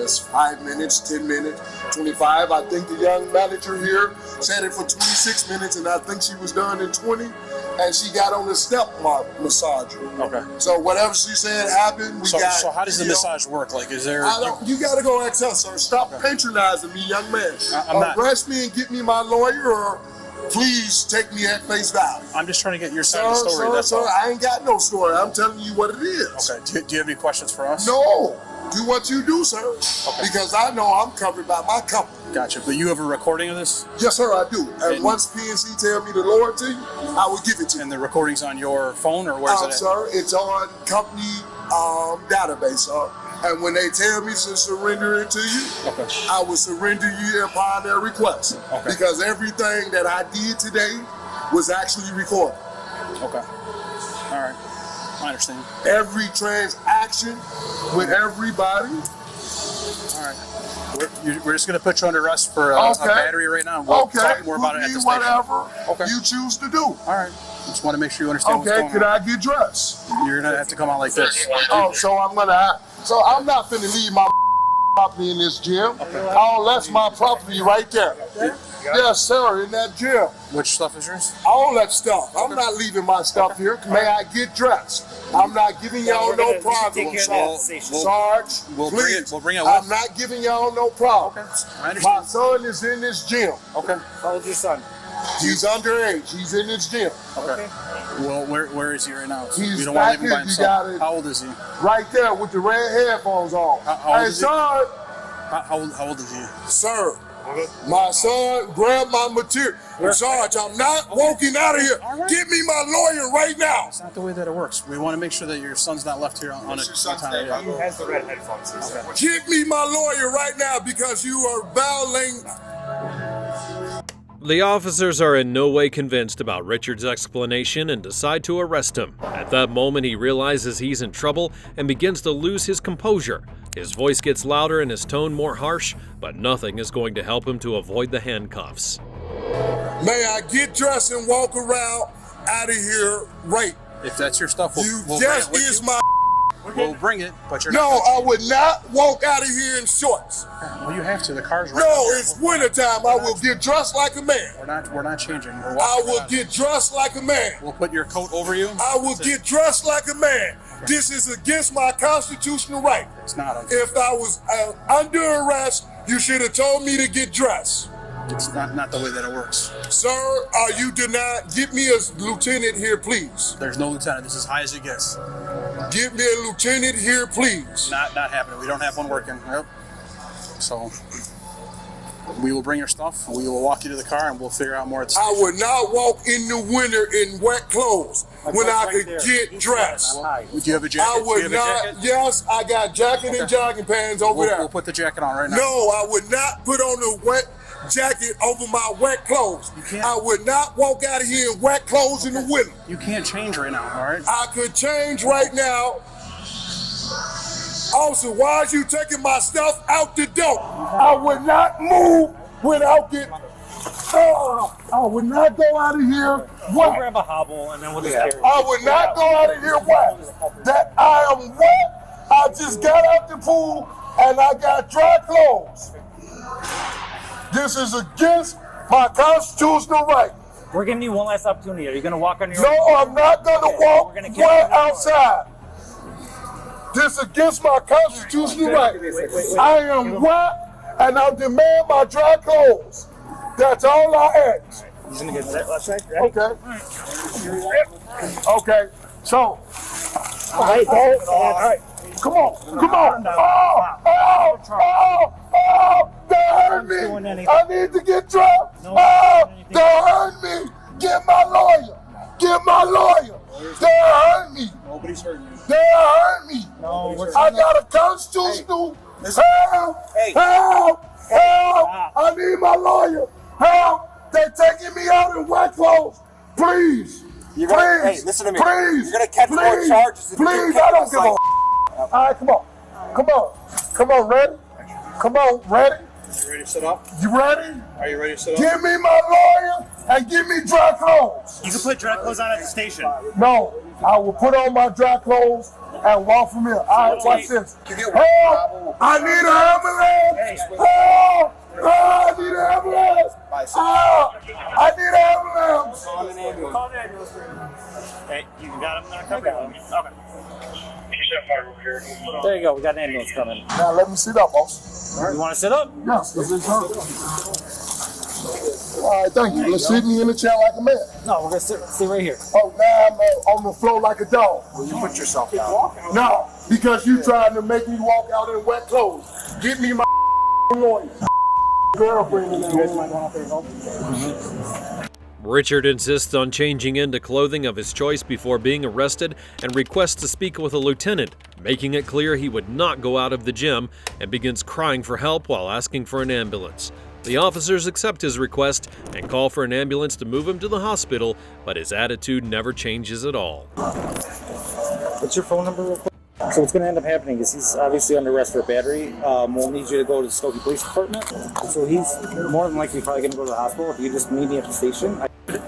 it's 5 minutes, 10 minutes, 25. I think the young manager here said it for 26 minutes, and I think she was done in 20. And she got on the step massager. Okay. So whatever she said happened. So how does the massage work? Like, is there? You got to go ask her, sir. Stop patronizing me, young man. I'm not. Arrest me and get me my lawyer, or please take me at face value. I'm just trying to get your side of the story. Sir, I ain't got no story. I'm telling you what it is. Okay. Do you have any questions for us? No. Do what you do, sir. Okay. Because I know I'm covered by my company. Gotcha. But you have a recording of this? Yes, sir, I do. And once PNC tell me to lower it to you, I will give it to you. And the recording's on your phone, or where's it at? Sir, it's on company database, sir. And when they tell me to surrender it to you, I will surrender you upon their request. Because everything that I did today was actually recorded. Okay. All right. I understand. Every transaction with everybody. All right. We're just going to put you under arrest for a battery right now. We'll talk more about it at the station. Whatever you choose to do. All right. Just want to make sure you understand what's going on. Can I get dressed? You're going to have to come out like this. So I'm not finna leave my property in this gym. All that's my property right there. Yes, sir, in that gym. Which stuff is yours? All that stuff. I'm not leaving my stuff here. May I get dressed? I'm not giving y'all no problem. Sarge, please. We'll bring it I'm not giving y'all no problem. My son is in this gym. Okay. How old is your son? He's underage. He's in this gym. Okay. Well, where is he right now? He's you don't want back him by here. You himself. got it. How old is he? Right there with the red headphones on. How old Hey, is he? son. How old is he? Sir, my son grabbed my material. Sarge, I'm not walking out of here. Get me my lawyer right now. That's not the way that it works. We want to make sure that your son's not left here on a time. He has the red headphones. Get me my lawyer right now because you are violating. The officers are in no way convinced about Richard's explanation and decide to arrest him. At that moment, he realizes he's in trouble and begins to lose his composure. His voice gets louder and his tone more harsh, but nothing is going to help him to avoid the handcuffs. May I get dressed and walk around out of here right? If that's your stuff, we'll just is my. We'll bring it, but you're no, not. I would not walk out of here in shorts. Well, you have to. The car's right. No, it's wintertime. I will get dressed like a man. We're not changing. I will get dressed like a man. We'll put your coat over you. I will get dressed like a man. This is against my constitutional right. It's not. If I was under arrest, you should have told me to get dressed. It's not the way that it works. Sir, you denied? Get me a lieutenant here, please. There's no lieutenant. This is as high as it gets. Get me a lieutenant here, please. Not happening. We don't have one working. Yep. So we will bring your stuff. We will walk you to the car, and we'll figure out more. I would not walk in the winter in wet clothes when I could get dressed. Do you have a jacket? I would not. Yes, I got jacket and jogging pants over there. We'll put the jacket on right now. No, I would not put on the wet jacket over my wet clothes. I would not walk out of here in wet clothes in the winter. You can't change right now, all right? I could change right now. Also, why are you taking my stuff out the door? I would not move without getting. I would not go out of here wet. We'll grab a hobble and then we'll just carry it. I would not go out of here wet. That I am wet. I just got out the pool and I got dry clothes. This is against my constitutional right. We're giving you one last opportunity. Are you going to walk on your own? No, I'm not going to walk wet outside. This is against my constitutional right. I am wet and I demand my dry clothes. That's all I ask. He's going to get that left side, okay? Okay, so. All right. Come on. Oh, that hurt me. I need to get dressed. That hurt me. Get my lawyer. That hurt me. Nobody's hurting you. That hurt me. No, I got a constitutional. Help. I need my lawyer. Help. They're taking me out in wet clothes. Please. Hey, listen to me. Please. You're going to catch more charges. Please, I don't give a all right, come on, ready? You ready to sit up? You ready? Are you ready to sit up? Give me my lawyer and give me dry clothes. You can put dry clothes on at the station. No, I will put on my dry clothes and walk from here. All right, watch this. Help! I need an ambulance! Help! I need an ambulance! I need an ambulance! Call an ambulance. Hey, you got him in a cover? Okay. There you go. We got an ambulance coming. Now let me sit up, boss. You want to sit up? Yes. All right, thank you. Let's sit me in the chair like a man. No, we're going to sit right here. Oh, now I'm on the floor like a dog. Well, you put yourself down. No, because you trying to make me walk out in wet clothes. Get me my lawyer. Girlfriend in there. Richard insists on changing into clothing of his choice before being arrested and requests to speak with a lieutenant, making it clear he would not go out of the gym, and begins crying for help while asking for an ambulance. The officers accept his request and call for an ambulance to move him to the hospital, but his attitude never changes at all. What's your phone number real quick? So what's going to end up happening is he's obviously under arrest for battery. We'll need you to go to the Skokie Police Department. So he's more than likely probably going to go to the hospital. If you just meet me at the station, I can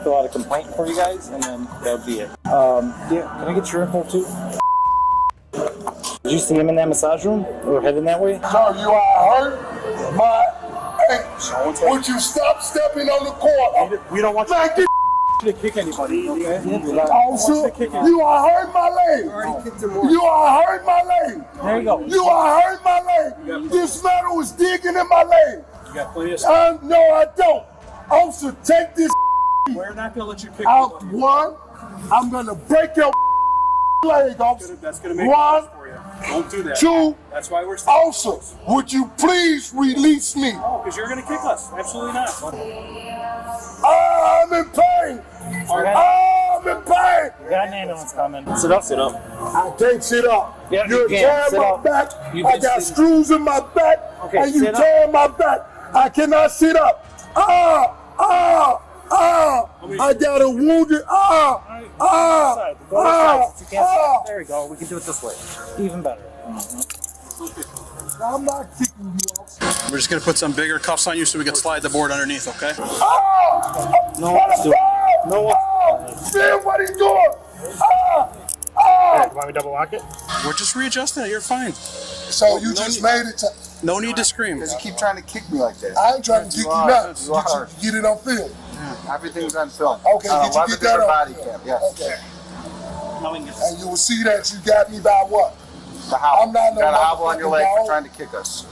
fill out a complaint for you guys, and then that would be it. Yeah, can I get your info too? Did you see him in that massage room or heading that way? Sir, you are hurt my ankles. Would you stop stepping on the court? We don't want you to kick anybody, okay? Officer, you are hurting my leg. You are hurting my leg. There you go. You are hurting my leg. This metal is digging in my leg. You got plenty of space. No, I don't. Officer, take this We're not going to let you kick out. anybody. One, I'm going to break your leg, officer. That's going to make One, it worse for you. Don't do that. Two, That's why we're officer, would you please release me? No, because you're going to kick us. Absolutely not. I'm in pain. I'm in pain. We got an ambulance coming. Sit up. Sit up. I can't sit up. Yeah, You're you can. tearing Sit my up. back. You I can got sit- screws in my back, Okay, and you sit up. tearing my back. I cannot sit up. I got a wounded. There we go. We can do it this way. Even better. I'm not kicking you off. We're just going to put some bigger cuffs on you so we can slide the board underneath, okay? No one's doing it. No one's See what he's doing. You want me to double lock it? We're just readjusting it. You're fine. So you just made it to... No need to scream. Because you keep trying to kick me like that. I ain't trying to kick you now. You are. Get it on film. Everything's on film. Okay, did you get that on? body cam, yes. Okay. And you will see that you got me by what? The hobble. I'm not You got a hobble on motherfucking your leg for dog. trying to kick us.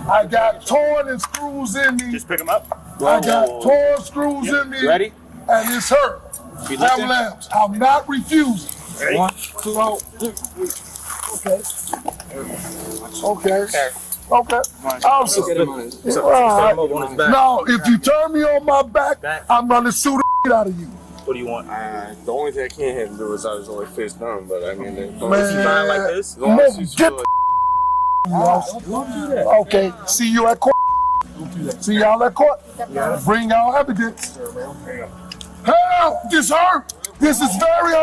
I got torn and screws in me. Just pick them up. I got torn screws in me. Ready? And it's hurt. You lifting? Avalanche. I'm not refusing. Ready? 1, 2, 3. Okay. Okay. Okay. Officer. No, if you turn me on my back, I'm gonna sue the shit out of you. What do you want? The only thing I can't handle do is I was only face down, but I mean, Man, like this, get okay, see you at court. See y'all at court. Bring y'all evidence. Hell, this hurt. This is very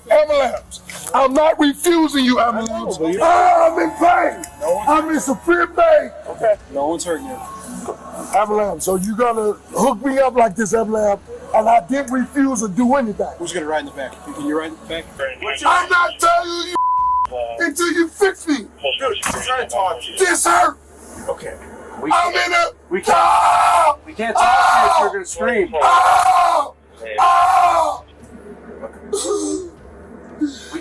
ambulance. I'm not refusing you, ambulance. I'm in pain. I'm in severe pain. Okay. No one's hurting you. Avalanche, so you gonna hook me up like this, Avalanche, and I didn't refuse to do anything. Who's gonna ride in the back? Can you ride in the back? I'm not telling you until you fix me. Dude, I'm trying to talk to you. This hurt. Okay. I'm in a. We can't talk to you if you're gonna scream.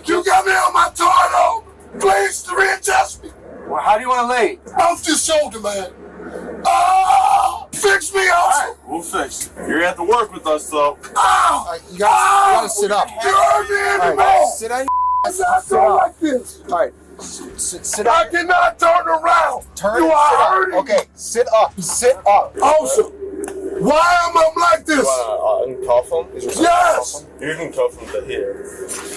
You got me on my torno. Please readjust me. Well, how do you want to lay? Off your shoulder, man. Fix me, officer. We'll fix it. You're gonna have to work with us, though. You gotta sit up. You heard me in the mouth. Sit on I'm not doing like this. All right. Sit I up. cannot turn around. Turn You and sit are up. hurting. Okay, sit up. Sit up. Officer, why am I like this? Uncuff him? Yes. You can cuff him to here.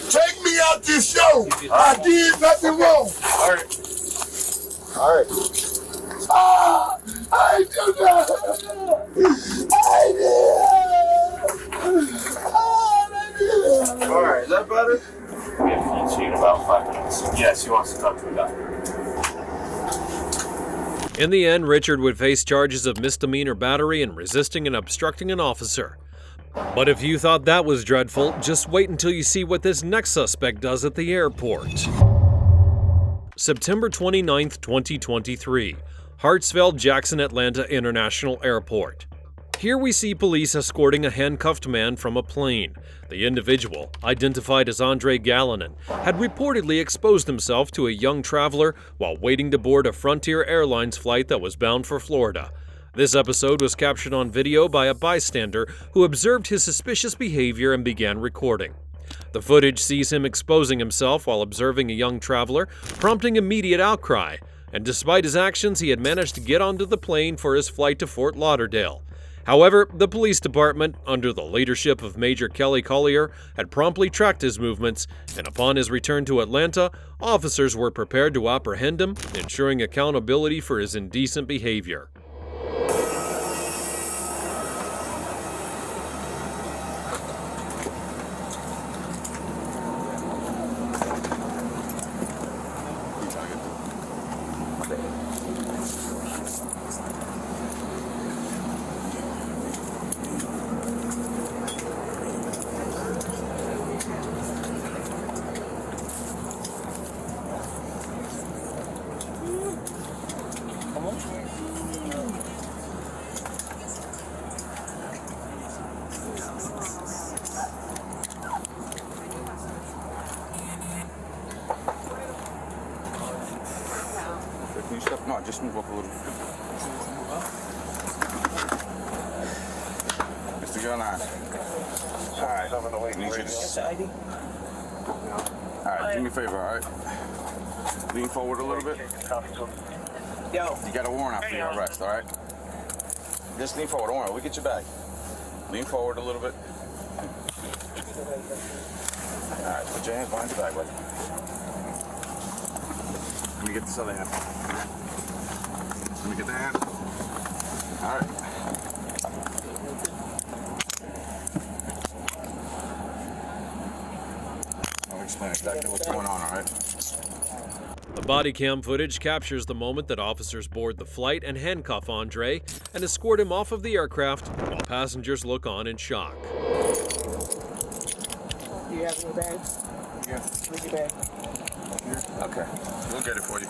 Take me out this show. I did nothing wrong. All right. All right. I did not. I did. All right, is that better? Yeah, see you in about 5 minutes. Yes, he wants to talk to the doctor. In the end, Richard would face charges of misdemeanor battery and resisting and obstructing an officer. But if you thought that was dreadful, just wait until you see what this next suspect does at the airport. September 29, 2023, Hartsfield-Jackson Atlanta International Airport. Here we see police escorting a handcuffed man from a plane. The individual, identified as Andre Gallinen, had reportedly exposed himself to a young traveler while waiting to board a Frontier Airlines flight that was bound for Florida. This episode was captured on video by a bystander who observed his suspicious behavior and began recording. The footage sees him exposing himself while observing a young traveler, prompting immediate outcry, and despite his actions, he had managed to get onto the plane for his flight to Fort Lauderdale. However, the police department, under the leadership of Major Kelly Collier, had promptly tracked his movements, and upon his return to Atlanta, officers were prepared to apprehend him, ensuring accountability for his indecent behavior. No, just move up a little. Mr. Gilline. All right. All right, do me a favor, all right? Lean forward a little bit. Yo. You got a warrant out for your arrest, all right? Just lean forward, don't worry, we'll get you back. Lean forward a little bit. All right, put your hands behind your back, buddy. Let me get this other hand. Let me get the hand. All right. I'll explain exactly what's going on, all right? The body cam footage captures the moment that officers board the flight and handcuff Andre and escort him off of the aircraft while passengers look on in shock. Do you have your bags? Yeah. Where's your bag? Okay, we'll get it for you.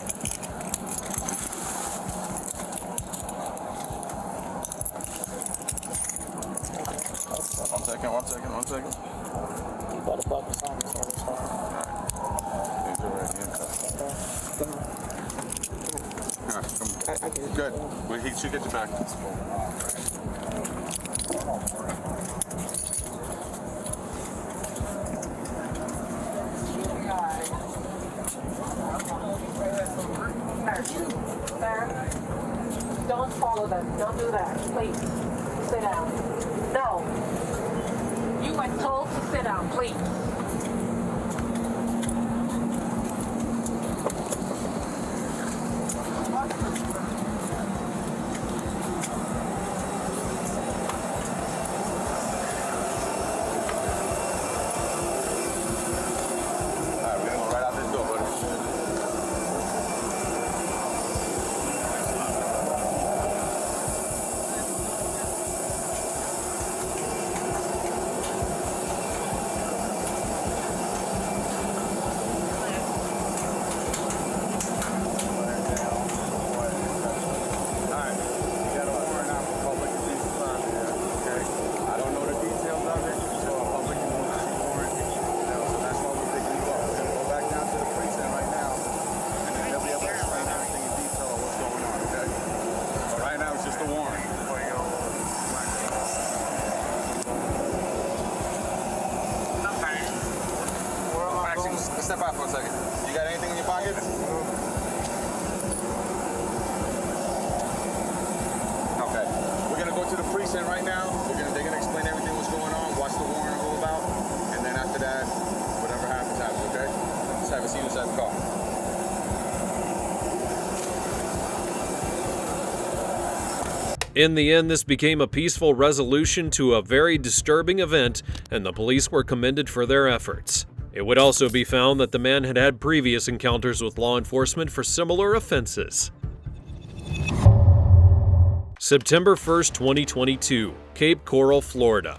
One second. You gotta focus on this all the time. These are right here. All right, come. Good. Well, he should get you back. Don't follow them. Don't do that. Please. Sit down. No. You were told to sit down, please. Step out for a second. You got anything in your pocket? Okay. We're gonna go to the precinct right now. They're gonna explain everything what's going on, what's the warrant all about, and then after that, whatever happens, okay? Just have a seat inside the car. In the end, this became a peaceful resolution to a very disturbing event, and the police were commended for their efforts. It would also be found that the man had had previous encounters with law enforcement for similar offenses. September 1st, 2022, Cape Coral, Florida.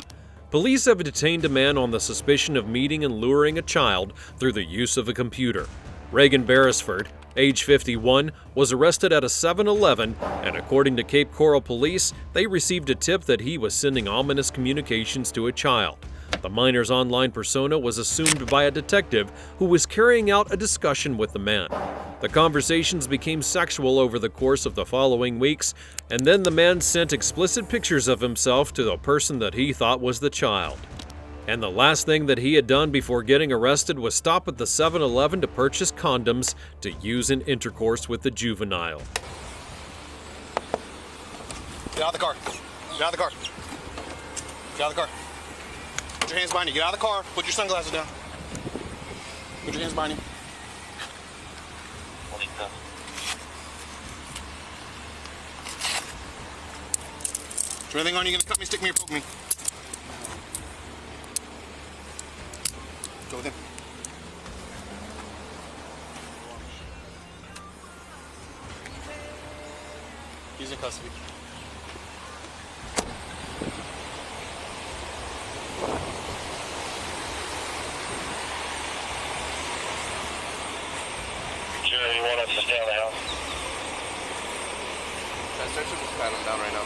Police have detained a man on the suspicion of meeting and luring a child through the use of a computer. Reagan Beresford, age 51, was arrested at a 7-Eleven, and according to Cape Coral police, they received a tip that he was sending ominous communications to a child. The minor's online persona was assumed by a detective who was carrying out a discussion with the man. The conversations became sexual over the course of the following weeks, and then the man sent explicit pictures of himself to the person that he thought was the child. And the last thing that he had done before getting arrested was stop at the 7-Eleven to purchase condoms to use in intercourse with the juvenile. Get out of the car. Get out of the car. Get out of the car. Put your hands behind you. Get out of the car. Put your sunglasses down. Put your hands behind you. Is there anything on you? Gonna cut me, stick me, or poke me? Go with him. He's in custody. Sure, you want us to stay on the house? Just pat him down right now.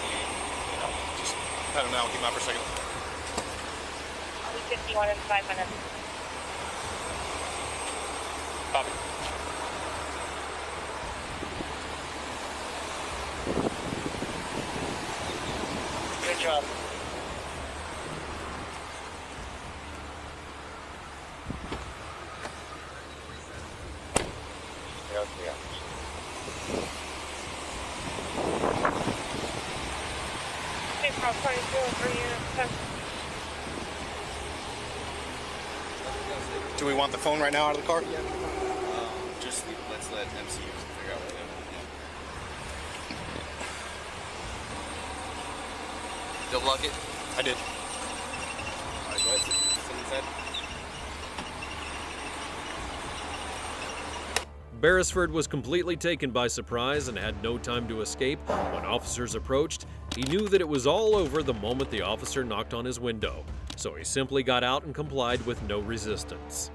Just pat him down. Keep him out for a second. 51 in 5 minutes. Copy. Good job. Do we want the phone right now out of the car? Just let's let MC figure out what they want. Double lock it? I did. All right, go ahead. Sit inside. Beresford was completely taken by surprise and had no time to escape. When officers approached, he knew that it was all over the moment the officer knocked on his window, so he simply got out and complied with no resistance.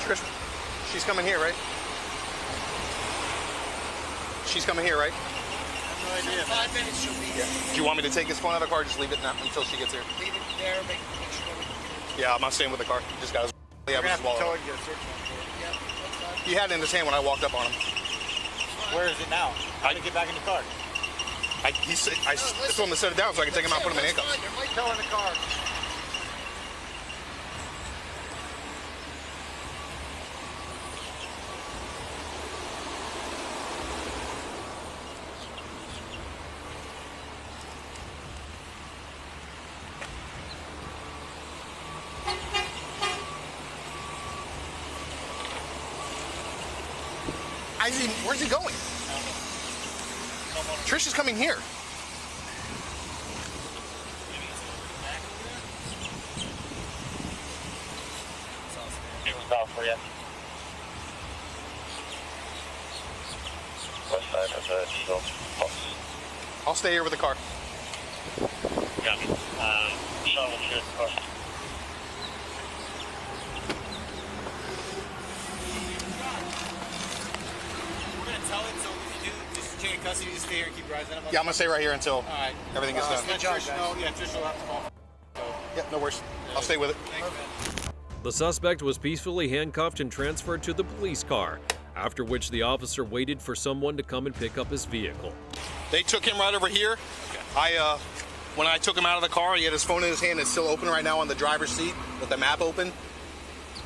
Trish, she's coming here, right? She's coming here, right? No idea. 5 minutes she'll be here. Do you want me to take this phone out of the car? Just leave it now until she gets here. Leave it there, make sure. Yeah, I'm not staying with the car. Just got his You're gonna have to tow wallet. it and get a search warrant for it. Yeah, that's fine. He had it in his hand when I walked up on him. Where is it now? How to get back in the car? I told him to set it down so I can take him out and put him in handcuffs. You're towing the car. Where's he going? Trish is coming here. It was out for you. West side of the Eagle. I'll stay here with the car. Got me. Eagle will shoot the car. Tell it, so if you do, just chain of custody, just stay here and keep rising up. Yeah, I'm gonna stay right here until everything gets done. Let Trish know. Yeah, Trish will have to call. Yeah, no worries. I'll stay with it. The suspect was peacefully handcuffed and transferred to the police car, after which the officer waited for someone to come and pick up his vehicle. They took him right over here. When I took him out of the car, he had his phone in his hand. It's still open right now on the driver's seat with the map open.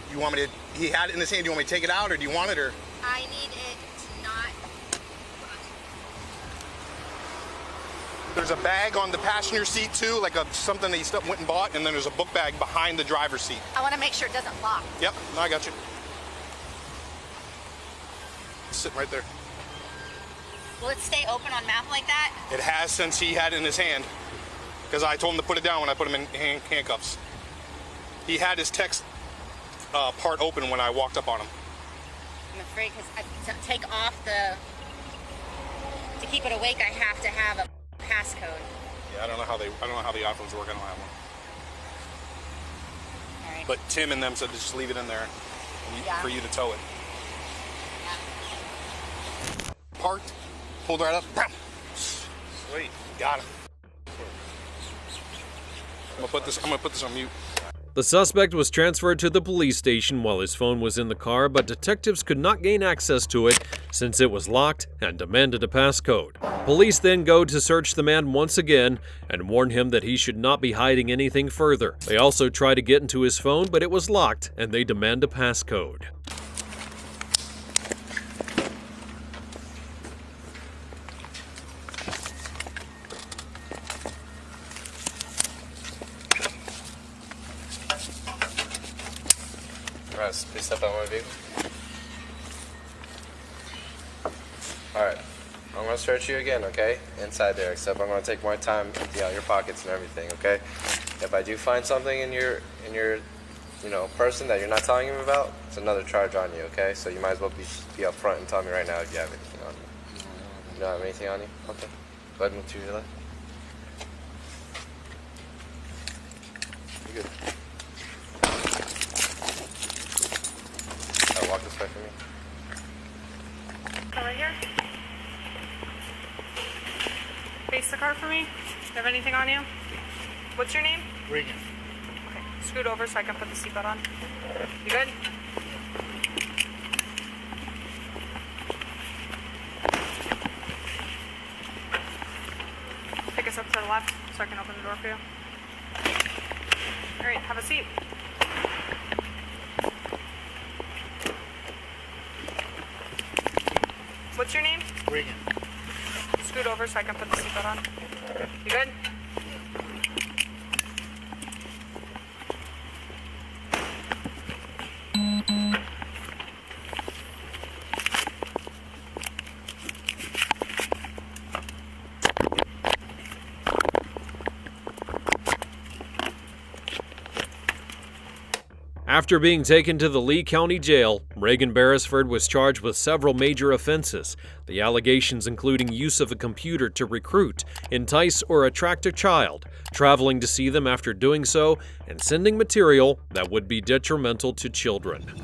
You want me to? He had it in his hand. Do you want me to take it out, or do you want it, or? I need it to not. There's a bag on the passenger seat too, like something that he went and bought, and then there's a book bag behind the driver's seat. I want to make sure it doesn't lock. Yep, no, I got you. It's sitting right there. Will it stay open on map like that? It has since he had it in his hand, because I told him to put it down when I put him in handcuffs. He had his text part open when I walked up on him. I'm afraid because to take off to keep it awake, I have to have a passcode. Yeah, I don't know how the iPhones work. I don't have one. All right. But Tim and them said to just leave it in there for you to tow it. Yeah. Parked, pulled right up. Sweet, got him. I'm gonna put this on mute. The suspect was transferred to the police station while his phone was in the car, but detectives could not gain access to it since it was locked and demanded a passcode. Police then go to search the man once again and warn him that he should not be hiding anything further. They also try to get into his phone, but it was locked and they demand a passcode. Russ, please step out of my vehicle. Alright, I'm gonna search you again, okay? Inside there, except I'm gonna take more time, empty out your pockets and everything, okay? If I do find something in your person that you're not telling him about, it's another charge on you, okay? So you might as well be up front and tell me right now if you have anything on you. You don't have anything on you? Okay. Go ahead and move to your left. You're good. Walk this way for me. Come right here. Face the car for me. Do you have anything on you? What's your name? Regan. Okay. Scoot over so I can put the seatbelt on. You good? to the left so I can open the door for you. All right, have a seat. What's your name? Regan. Scoot over so I can put the seatbelt on. You good? After being taken to the Lee County Jail, Reagan Beresford was charged with several major offenses. The allegations including use of a computer to recruit, entice, or attract a child, traveling to see them after doing so, and sending material that would be detrimental to children.